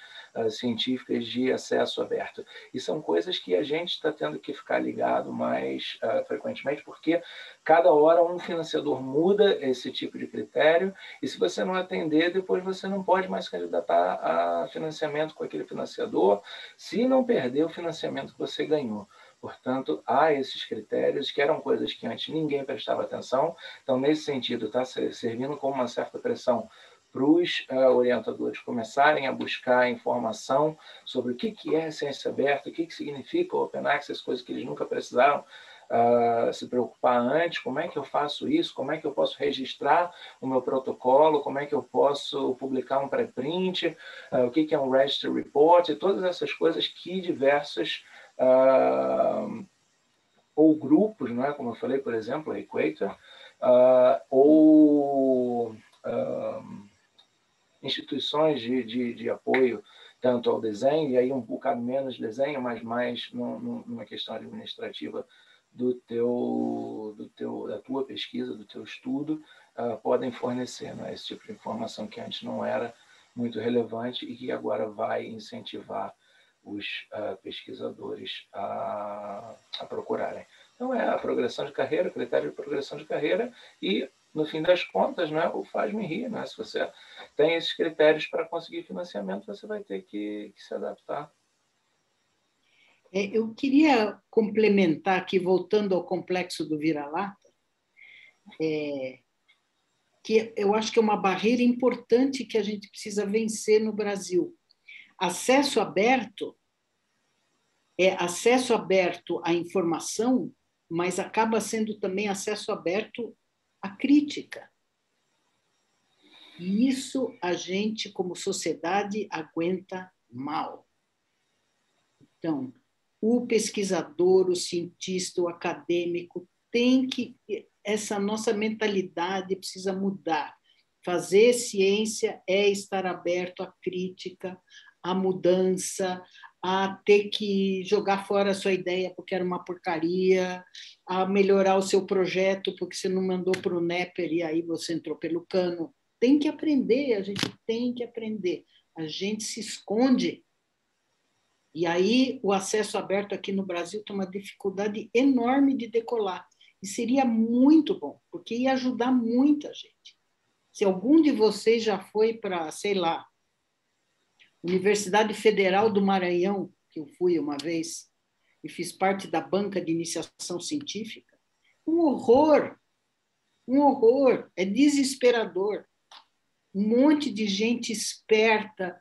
científicas de acesso aberto. E são coisas que a gente está tendo que ficar ligado mais frequentemente, porque cada hora um financiador muda esse tipo de critério, e se você não atender, depois você não pode mais candidatar a financiamento com aquele financiador, se não perder o financiamento que você ganhou. Portanto, há esses critérios que eram coisas que antes ninguém prestava atenção. Então, nesse sentido, está servindo como uma certa pressão para os orientadores começarem a buscar informação sobre o que é ciência aberta, o que significa o Open Access, coisas que eles nunca precisaram se preocupar antes. Como é que eu faço isso? Como é que eu posso registrar o meu protocolo? Como é que eu posso publicar um pré-print? O que é um Registry Report? E todas essas coisas que diversas ou grupos, não é? Como eu falei, por exemplo, a Equator, ou instituições de apoio tanto ao desenho, e aí um bocado menos desenho, mas mais numa questão administrativa da tua pesquisa, do teu estudo, podem fornecer, né, esse tipo de informação que antes não era muito relevante e que agora vai incentivar os pesquisadores a procurarem. Então, é a progressão de carreira, critério de progressão de carreira e no fim das contas, né, o faz-me rir, né? Se você tem esses critérios para conseguir financiamento, você vai ter que se adaptar. Eu queria complementar aqui, voltando ao complexo do vira-lata, que eu acho que é uma barreira importante que a gente precisa vencer no Brasil. Acesso aberto é acesso aberto à informação, mas acaba sendo também acesso aberto à crítica. E isso a gente, como sociedade, aguenta mal. Então, o pesquisador, o cientista, o acadêmico, tem que... Essa nossa mentalidade precisa mudar. Fazer ciência é estar aberto à crítica, à mudança, a ter que jogar fora a sua ideia porque era uma porcaria, a melhorar o seu projeto porque você não mandou para o NEPER e aí você entrou pelo cano. Tem que aprender, a gente tem que aprender. A gente se esconde. E aí o acesso aberto aqui no Brasil tem uma dificuldade enorme de decolar. E seria muito bom, porque ia ajudar muita gente. Se algum de vocês já foi para, sei lá, Universidade Federal do Maranhão, que eu fui uma vez, e fiz parte da banca de iniciação científica, um horror, é desesperador. Um monte de gente esperta,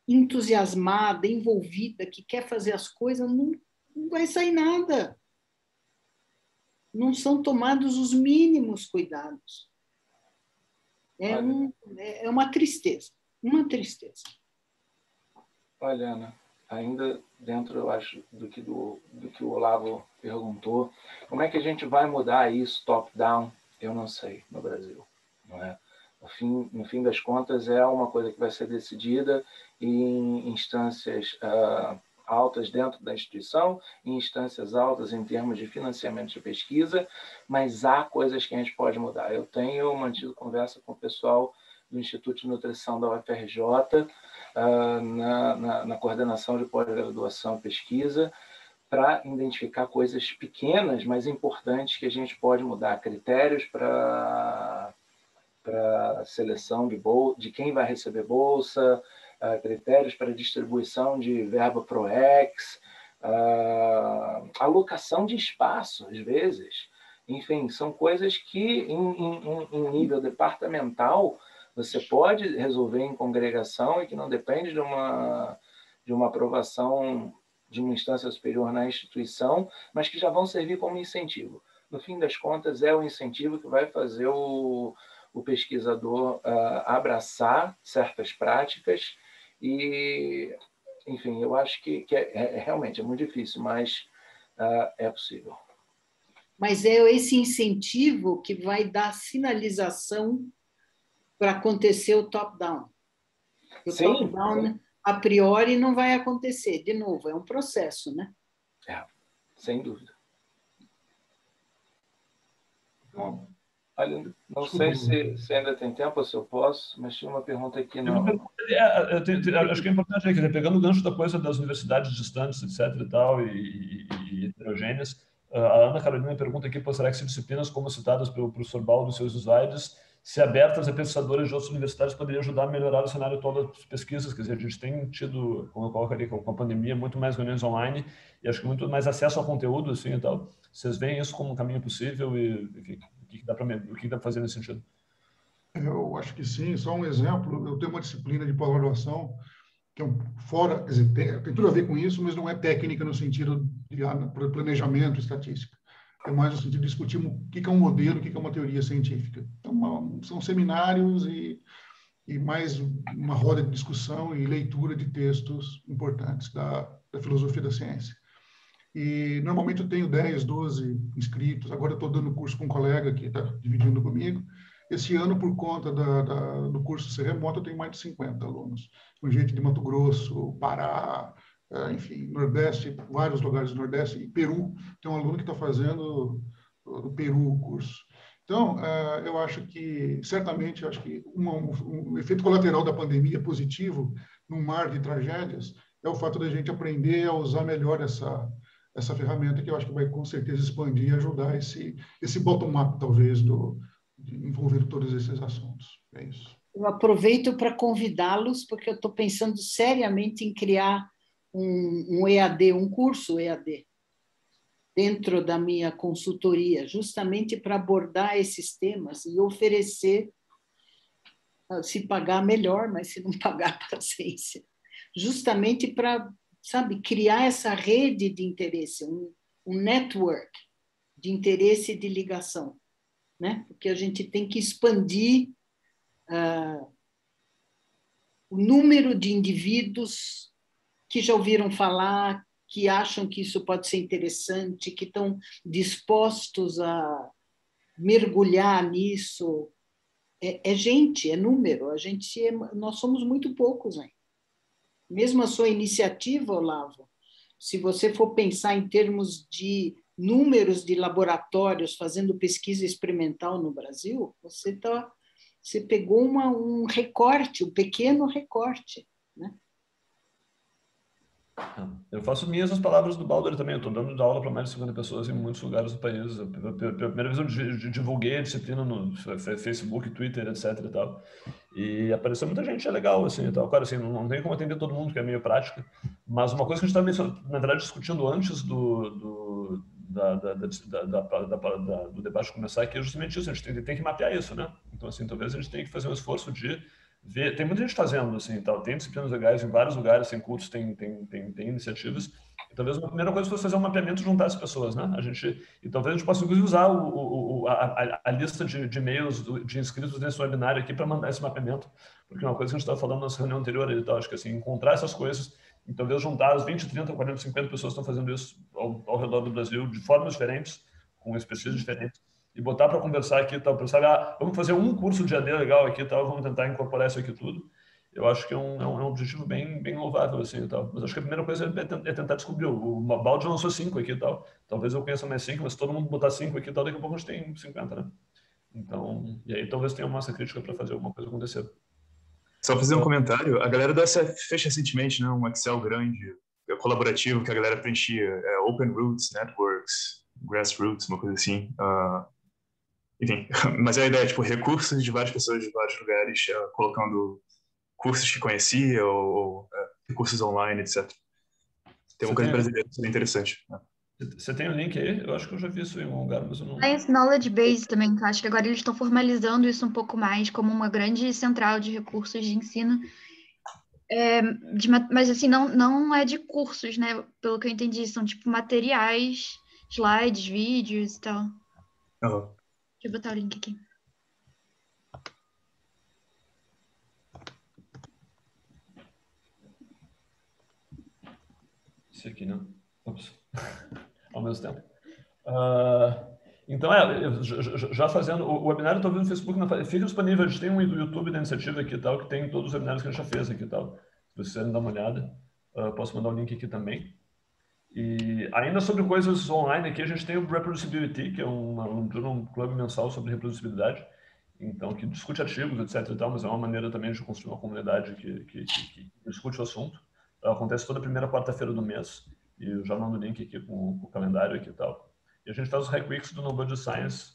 entusiasmada, envolvida, que quer fazer as coisas, não vai sair nada. Não são tomados os mínimos cuidados. É uma tristeza, uma tristeza. Olha, Ana, ainda dentro, eu acho, do que o Olavo perguntou, como é que a gente vai mudar isso top-down? Eu não sei, no Brasil. Não é? No fim das contas, é uma coisa que vai ser decidida em instâncias altas dentro da instituição, em instâncias altas em termos de financiamento de pesquisa, mas há coisas que a gente pode mudar. Eu tenho mantido conversa com o pessoal do Instituto de Nutrição da UFRJ, na coordenação de pós-graduação e pesquisa, para identificar coisas pequenas, mas importantes que a gente pode mudar, critérios para seleção de quem vai receber bolsa, critérios para distribuição de verba ProEx, alocação de espaço, às vezes. Enfim, são coisas que, em nível departamental, você pode resolver em congregação e que não depende de uma aprovação de uma instância superior na instituição, mas que já vão servir como incentivo. No fim das contas, é o incentivo que vai fazer o pesquisador abraçar certas práticas e, enfim, eu acho que realmente é muito difícil, mas é possível. Mas é esse incentivo que vai dar sinalização para acontecer o top-down. O top-down, a priori, não vai acontecer. De novo, é um processo, né? Sem dúvida. Bom, olha, não sei se ainda tem tempo ou se eu posso, mas tinha uma pergunta aqui. Acho que é importante, pegando o gancho da coisa das universidades distantes, etc. e tal, e heterogêneas, a Ana Carolina pergunta aqui, será que se disciplinas como citadas pelo professor Baldo e seus slides, se abertas a pesquisadores de outras universidades, poderia ajudar a melhorar o cenário todo das pesquisas? Quer dizer, a gente tem tido, como eu coloco ali, com a pandemia, muito mais reuniões online e acho que muito mais acesso ao conteúdo, assim, e tal. Vocês veem isso como um caminho possível e, enfim, o que dá para fazer nesse sentido? Eu acho que sim. Só um exemplo, eu tenho uma disciplina de pós-graduação que é fora, quer dizer, tem tudo a ver com isso, mas não é técnica no sentido de planejamento, estatística. É mais no sentido de discutir o que é um modelo, o que é uma teoria científica. Então, são seminários e mais uma roda de discussão e leitura de textos importantes da filosofia da ciência. E, normalmente, eu tenho 10, 12 inscritos. Agora, eu estou dando curso com um colega que está dividindo comigo. Esse ano, por conta do curso ser remoto, eu tenho mais de 50 alunos, com gente de Mato Grosso, Pará, enfim, Nordeste, vários lugares do Nordeste, e Peru. Tem um aluno que está fazendo do Peru o curso. Então, eu acho que, certamente, um efeito colateral da pandemia positivo, num mar de tragédias, é o fato da gente aprender a usar melhor essa ferramenta, que eu acho que vai, com certeza, expandir e ajudar esse bottom-up, talvez, envolver todos esses assuntos. É isso. Eu aproveito para convidá-los, porque eu estou pensando seriamente em criar um EAD, um curso EAD, dentro da minha consultoria, justamente para abordar esses temas e oferecer, se pagar melhor, mas se não pagar, paciência, justamente para, sabe, criar essa rede de interesse, um network de interesse e de ligação, né? Porque a gente tem que expandir o número de indivíduos que já ouviram falar, que acham que isso pode ser interessante, que estão dispostos a mergulhar nisso. É gente, é número. Nós somos muito poucos, né? Mesmo a sua iniciativa, Olavo, se você for pensar em termos de números de laboratórios fazendo pesquisa experimental no Brasil, você pegou um recorte, um pequeno recorte, né? Eu faço minhas as palavras do Baldur também. Eu estou dando aula para mais de 50 pessoas em muitos lugares do país. Pela primeira vez eu divulguei a disciplina no Facebook, Twitter, etc. E tal. E apareceu muita gente, é legal, assim, e tal. Claro, assim, não tem como atender todo mundo, que é meio prática. Mas uma coisa que a gente estava, na verdade, discutindo antes do debate começar aqui é justamente isso. A gente tem que mapear isso, né? Então, assim, talvez a gente tenha que fazer um esforço de ver. Tem muita gente fazendo, assim, tal. Tem disciplinas legais em vários lugares, tem cursos, tem iniciativas. E talvez a primeira coisa fosse fazer um mapeamento e juntar as pessoas, né? E talvez a gente possa, inclusive, usar a lista de e-mails de inscritos nesse webinário aqui para mandar esse mapeamento, porque uma coisa que a gente estava falando na reunião anterior, então, acho que assim, encontrar essas coisas e talvez juntar as 20, 30, 40, 50 pessoas que estão fazendo isso ao redor do Brasil de formas diferentes, com especialistas diferentes, e botar para conversar aqui, tal, para saber, vamos fazer um curso de AD legal aqui, tal, vamos tentar incorporar isso aqui tudo. Eu acho que é um objetivo bem louvável, assim, e tal. Mas acho que a primeira coisa é tentar descobrir. O Baldur lançou 5 aqui e tal. Talvez eu conheça mais 5, mas se todo mundo botar 5 aqui e tal, daqui a pouco a gente tem 50, né? Então, e aí talvez tenha uma massa crítica para fazer alguma coisa acontecer. Só fazer um comentário. A galera do SF fez recentemente, né, um Excel grande, colaborativo, que a galera preenchia. Open Roots, Networks, Grassroots, uma coisa assim. Enfim, mas a ideia é, tipo, recursos de várias pessoas de vários lugares, colocando cursos que conhecia ou recursos online, etc. Tem uma coisa brasileira que seria interessante. Né? Você tem o link aí? Eu acho que eu já vi isso em algum lugar, mas eu não... Science Knowledge Base também, que eu acho que agora eles estão formalizando isso um pouco mais como uma grande central de recursos de ensino. Mas, assim, não é de cursos, né? Pelo que eu entendi, são, tipo, materiais, slides, vídeos e tal. Uhum. Deixa eu botar o link aqui. Esse aqui, né? Ops. Ao mesmo tempo. Então, já fazendo... O webinário está no Facebook, fica disponível. A gente tem um YouTube da iniciativa aqui e tal, que tem todos os webinários que a gente já fez aqui e tal. Se vocês quiserem dar uma olhada, posso mandar o link aqui também. E ainda sobre coisas online aqui, a gente tem o Reproducibility, que é um clube mensal sobre reproducibilidade, então, que discute artigos, etc. e tal, mas é uma maneira também de construir uma comunidade que discute o assunto. Acontece toda primeira quarta-feira do mês, e eu já mando o link aqui com o calendário aqui e tal. E a gente faz os Hack Weeks do No Budget Science,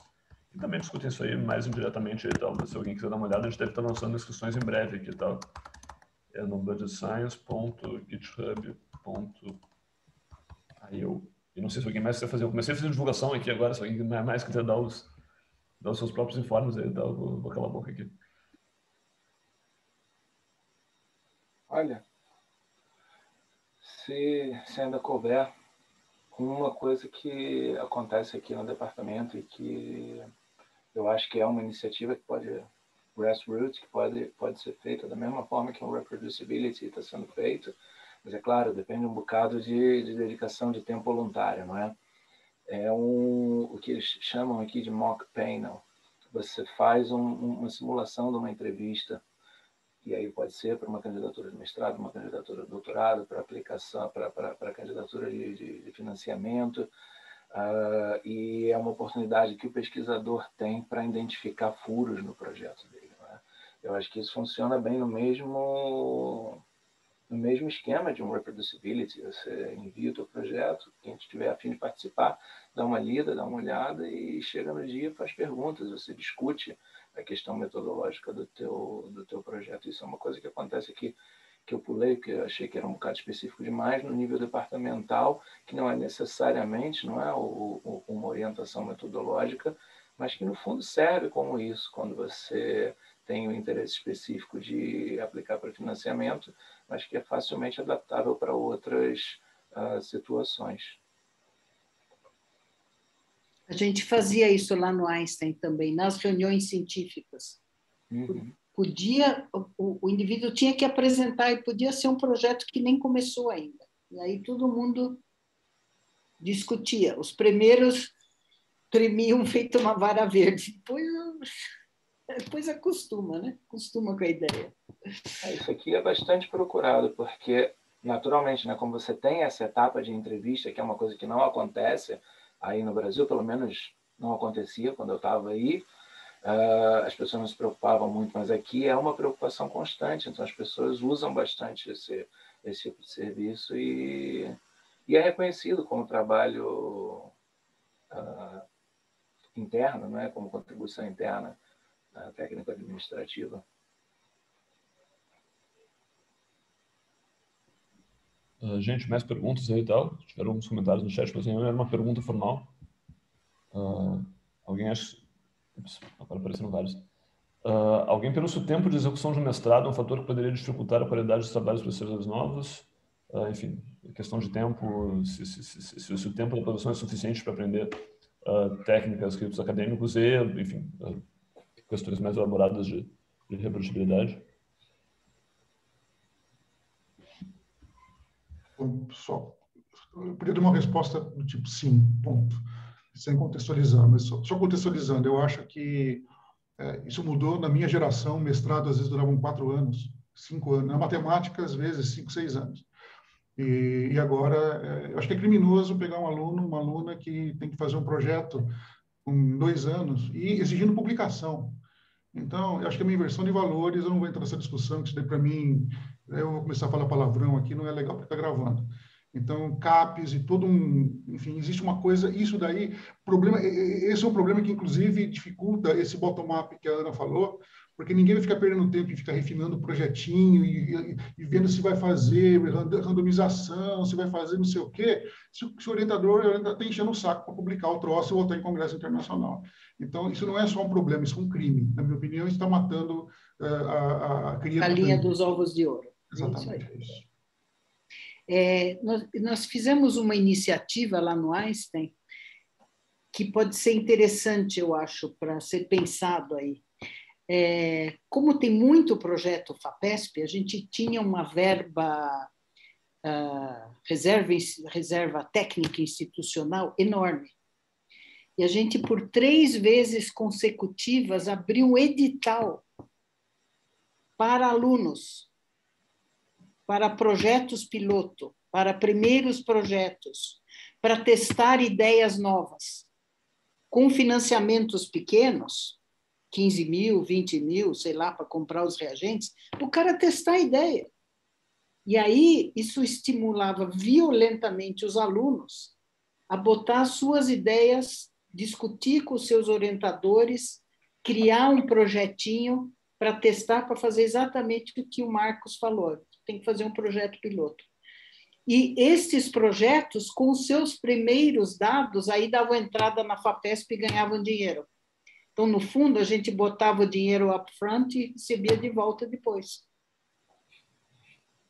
que também discutem isso aí mais indiretamente e tal, mas se alguém quiser dar uma olhada, a gente deve estar lançando inscrições em breve aqui e tal. É no budgetscience.github.io. E não sei se alguém mais quer fazer. Eu comecei a fazer divulgação aqui agora, se alguém mais quiser dar os seus próprios informes aí, eu vou calar a boca aqui. Olha, se ainda couber, uma coisa que acontece aqui no departamento e que eu acho que é uma iniciativa que grassroots, que pode ser feita da mesma forma que o Reproducibility está sendo feito, mas é claro, depende um bocado de dedicação de tempo voluntário, não é? É o que eles chamam aqui de mock panel. Você faz uma simulação de uma entrevista, e aí pode ser para uma candidatura de mestrado, uma candidatura de doutorado, para aplicação, para candidatura de financiamento, e é uma oportunidade que o pesquisador tem para identificar furos no projeto dele. Né? Eu acho que isso funciona bem no mesmo no mesmo esquema de um reproducibility. Você envia o teu projeto, quem estiver a fim de participar, dá uma lida, dá uma olhada e chega no dia e faz perguntas, você discute a questão metodológica do teu projeto. Isso é uma coisa que acontece aqui, que eu pulei, porque eu achei que era um bocado específico demais, no nível departamental, que não é necessariamente, não é uma orientação metodológica, mas que no fundo serve como isso, quando você tem um interesse específico de aplicar para financiamento, mas que é facilmente adaptável para outras situações. A gente fazia isso lá no Einstein também, nas reuniões científicas. Uhum. O indivíduo tinha que apresentar, e podia ser um projeto que nem começou ainda. E aí todo mundo discutia. Os primeiros tremiam feito uma vara verde. Depois acostuma, né? Acostuma com a ideia. Isso aqui é bastante procurado, porque, naturalmente, né, como você tem essa etapa de entrevista, que é uma coisa que não acontece aí no Brasil, pelo menos não acontecia quando eu estava aí, as pessoas não se preocupavam muito, mas aqui é uma preocupação constante, então as pessoas usam bastante esse tipo de serviço e é reconhecido como trabalho interno, né, como contribuição interna técnica administrativa. Gente, mais perguntas aí e tal? Tiveram alguns comentários no chat, mas não era uma pergunta formal. Alguém acha... Ups, agora apareceram vários. Alguém pensa o tempo de execução de um mestrado é um fator que poderia dificultar a qualidade dos trabalhos para pesquisadores novos? Enfim, questão de tempo, se o tempo da produção é suficiente para aprender técnicas, escritos acadêmicos e, enfim, questões mais elaboradas de reprodutibilidade. Bom, só, eu podia dar uma resposta do tipo sim, ponto, sem contextualizar, mas só contextualizando, eu acho que isso mudou na minha geração. Mestrado às vezes duravam 4 anos, 5 anos, na matemática às vezes 5, 6 anos. E agora, eu acho que é criminoso pegar um aluno, uma aluna que tem que fazer um projeto com 2 anos e exigindo publicação. Então, eu acho que é uma inversão de valores. Eu não vou entrar nessa discussão, que isso daí, para mim, eu vou começar a falar palavrão aqui, não é legal porque está gravando. Então, CAPES e todo um... Enfim, existe uma coisa... Isso daí... Esse é um problema que, inclusive, dificulta esse bottom-up que a Ana falou, porque ninguém vai ficar perdendo tempo e ficar refinando o projetinho e vendo se vai fazer randomização, se vai fazer não sei o quê, se o orientador está enchendo o saco para publicar o troço e voltar em congresso internacional. Então, isso não é só um problema, isso é um crime. Na minha opinião, isso está matando a criança. A linha dos ovos de ouro. Exatamente, é isso. Nós fizemos uma iniciativa lá no Einstein que pode ser interessante, eu acho, para ser pensado aí. Como tem muito projeto FAPESP, a gente tinha uma verba, reserva técnica institucional enorme. E a gente, por 3 vezes consecutivas, abriu um edital para alunos, para projetos piloto, para primeiros projetos, para testar ideias novas, com financiamentos pequenos, 15 mil, 20 mil, sei lá, para comprar os reagentes, o cara testar a ideia. E aí, isso estimulava violentamente os alunos a botar suas ideias, discutir com os seus orientadores, criar um projetinho para testar, para fazer exatamente o que o Marcos falou. Tem que fazer um projeto piloto. E esses projetos, com os seus primeiros dados, aí davam entrada na FAPESP e ganhavam dinheiro. Então, no fundo, a gente botava o dinheiro upfront e recebia de volta depois.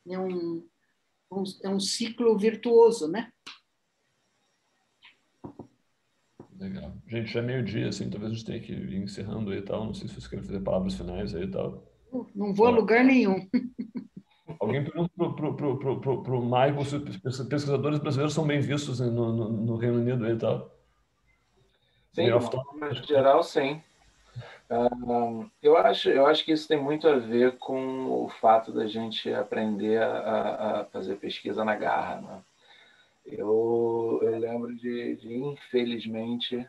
É um ciclo virtuoso, né? Legal. Gente, já é meio-dia, assim, talvez a gente tenha que ir encerrando aí e tal. Não sei se vocês querem fazer palavras finais aí e tal. Não vou a lugar nenhum. Alguém pergunta para o Michael se os pesquisadores brasileiros são bem vistos no Reino Unido aí e tal. Sim, de uma forma geral, sim. Eu acho que isso tem muito a ver com o fato da gente aprender a fazer pesquisa na garra, né? Eu lembro de infelizmente,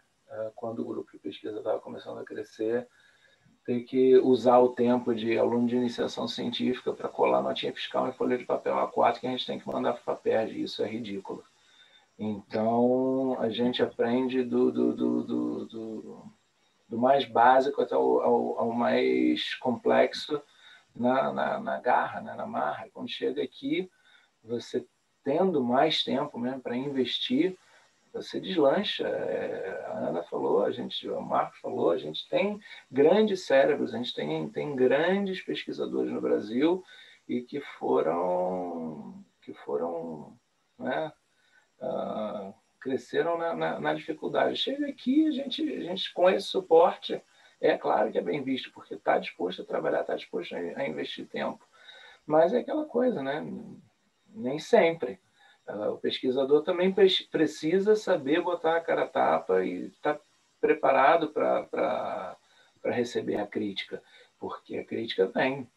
quando o grupo de pesquisa estava começando a crescer, ter que usar o tempo de aluno de iniciação científica para colar notinha fiscal em folha de papel A4 que a gente tem que mandar para o FAPERJ. Isso é ridículo. Então, a gente aprende do mais básico até ao mais complexo na garra, né? Na marra. Quando chega aqui, você tendo mais tempo mesmo para investir, você deslancha. A Ana falou, o Marcos falou, a gente tem grandes cérebros, a gente tem grandes pesquisadores no Brasil e que foram né, cresceram na dificuldade. Chega aqui, a gente com esse suporte, é claro que é bem visto, porque está disposto a trabalhar, está disposto a investir tempo. Mas é aquela coisa, né? Nem sempre. O pesquisador também precisa saber botar a cara a tapa e estar preparado para receber a crítica, porque a crítica vem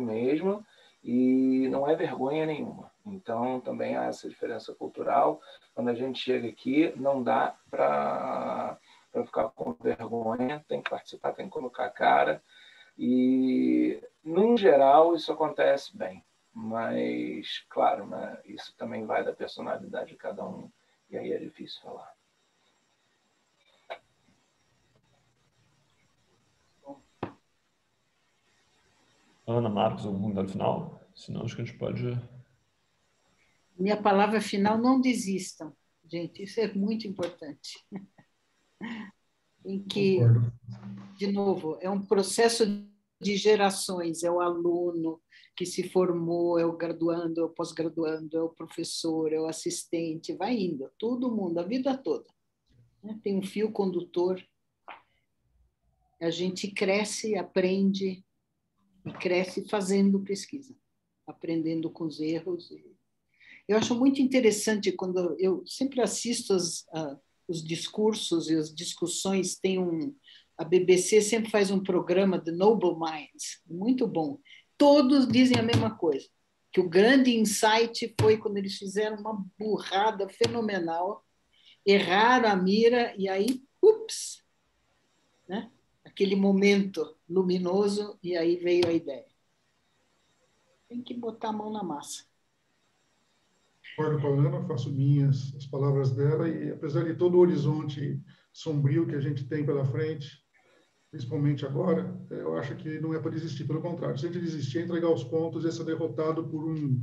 mesmo e não é vergonha nenhuma. Então, também há essa diferença cultural. Quando a gente chega aqui, não dá para ficar com vergonha, tem que participar, tem que colocar a cara. E, no geral, isso acontece bem. Mas, claro, né, isso também vai da personalidade de cada um, e aí é difícil falar. Ana, Marcos, algum comentário final? Senão, acho que a gente pode... Minha palavra final, não desistam. Gente, isso é muito importante. Em que, de novo, é um processo de gerações, é o aluno que se formou, é o graduando, é o pós-graduando, é o professor, é o assistente, vai indo, todo mundo, a vida toda. Tem um fio condutor, a gente cresce, aprende, e cresce fazendo pesquisa, aprendendo com os erros. Eu acho muito interessante quando eu sempre assisto os discursos e as discussões, a BBC sempre faz um programa The Noble Minds, muito bom. Todos dizem a mesma coisa, que o grande insight foi quando eles fizeram uma burrada fenomenal, erraram a mira e aí, ups, né? Aquele momento luminoso e aí veio a ideia. Tem que botar a mão na massa. Concordo com a Ana, faço minhas as palavras dela e apesar de todo o horizonte sombrio que a gente tem pela frente, principalmente agora, eu acho que não é para desistir, pelo contrário, se a gente desistir, entregar os pontos e ser derrotado por um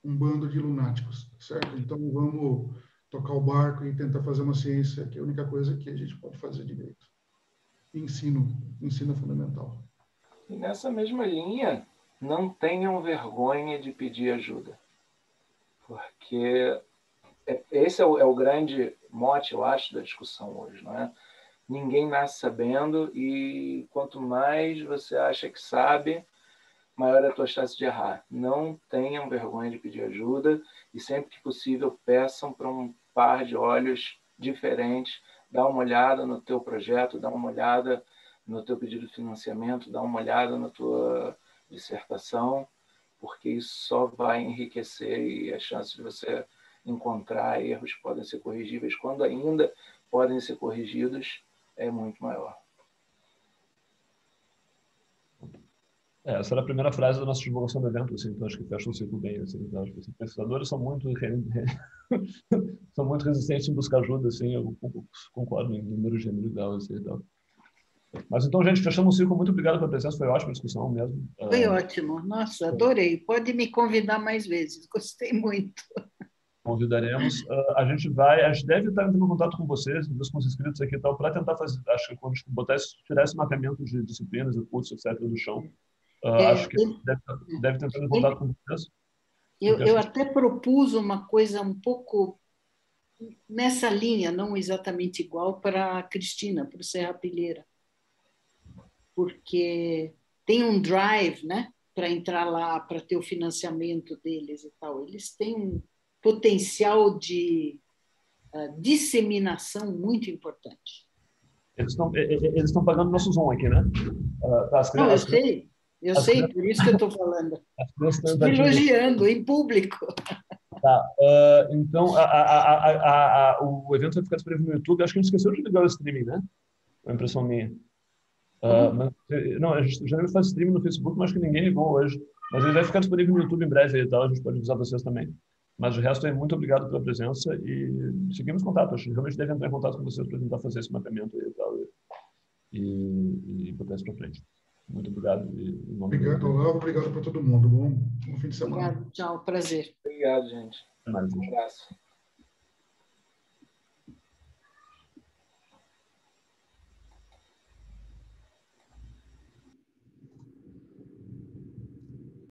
bando de lunáticos, certo? Então vamos tocar o barco e tentar fazer uma ciência, que é a única coisa que a gente pode fazer direito. Ensino fundamental. E nessa mesma linha, não tenham vergonha de pedir ajuda. Porque esse é o grande mote, eu acho, da discussão hoje, não é? Ninguém nasce sabendo e quanto mais você acha que sabe, maior é a tua chance de errar. Não tenham vergonha de pedir ajuda e sempre que possível peçam para um par de olhos diferentes, dá uma olhada no teu projeto, dá uma olhada no teu pedido de financiamento, dá uma olhada na tua dissertação, porque isso só vai enriquecer e a chance de você encontrar erros que podem ser corrigíveis, quando ainda podem ser corrigidos, é muito maior. Essa era a primeira frase da nossa divulgação do evento, assim, então acho que fecha o ciclo bem. Assim, então, acho que os pesquisadores são muito resistentes em buscar ajuda, assim, eu concordo em número gênero assim, e tal. Mas então, gente, fechamos o ciclo. Muito obrigado pela presença, foi ótima a discussão mesmo. Foi ótimo, nossa, adorei. Pode me convidar mais vezes, gostei muito. Convidaremos. A gente deve estar entrando em contato com vocês, com os inscritos aqui e tal, para tentar fazer, acho que quando tirar esse mapeamento de disciplinas e cursos, etc., do chão. Acho que deve estar entrando em contato com vocês. Eu até propus uma coisa um pouco nessa linha, não exatamente igual, para a Cristina, para o Serra Pilheira, porque tem um drive, né, para entrar lá, para ter o financiamento deles e tal. Eles têm um potencial de disseminação muito importante. Eles estão pagando nosso Zoom aqui, né? Não, eu sei, por isso que eu estou falando. Estou elogiando em público. Tá. Então, o evento vai ficar disponível no YouTube. Acho que a gente esqueceu de ligar o streaming, né? É uma impressão minha. Não, a gente já faz stream no Facebook, mas que ninguém ligou hoje. Mas ele vai ficar disponível no YouTube em breve e tal, a gente pode avisar vocês também. Mas o resto é muito obrigado pela presença e seguimos contato. Acho que realmente deve entrar em contato com vocês para tentar fazer esse mapeamento e tal e botar isso para frente. Muito obrigado. Obrigado, Olavo. Obrigado para todo mundo. Bom fim de semana. Obrigado. Tchau. Prazer. Obrigado, gente. Um abraço.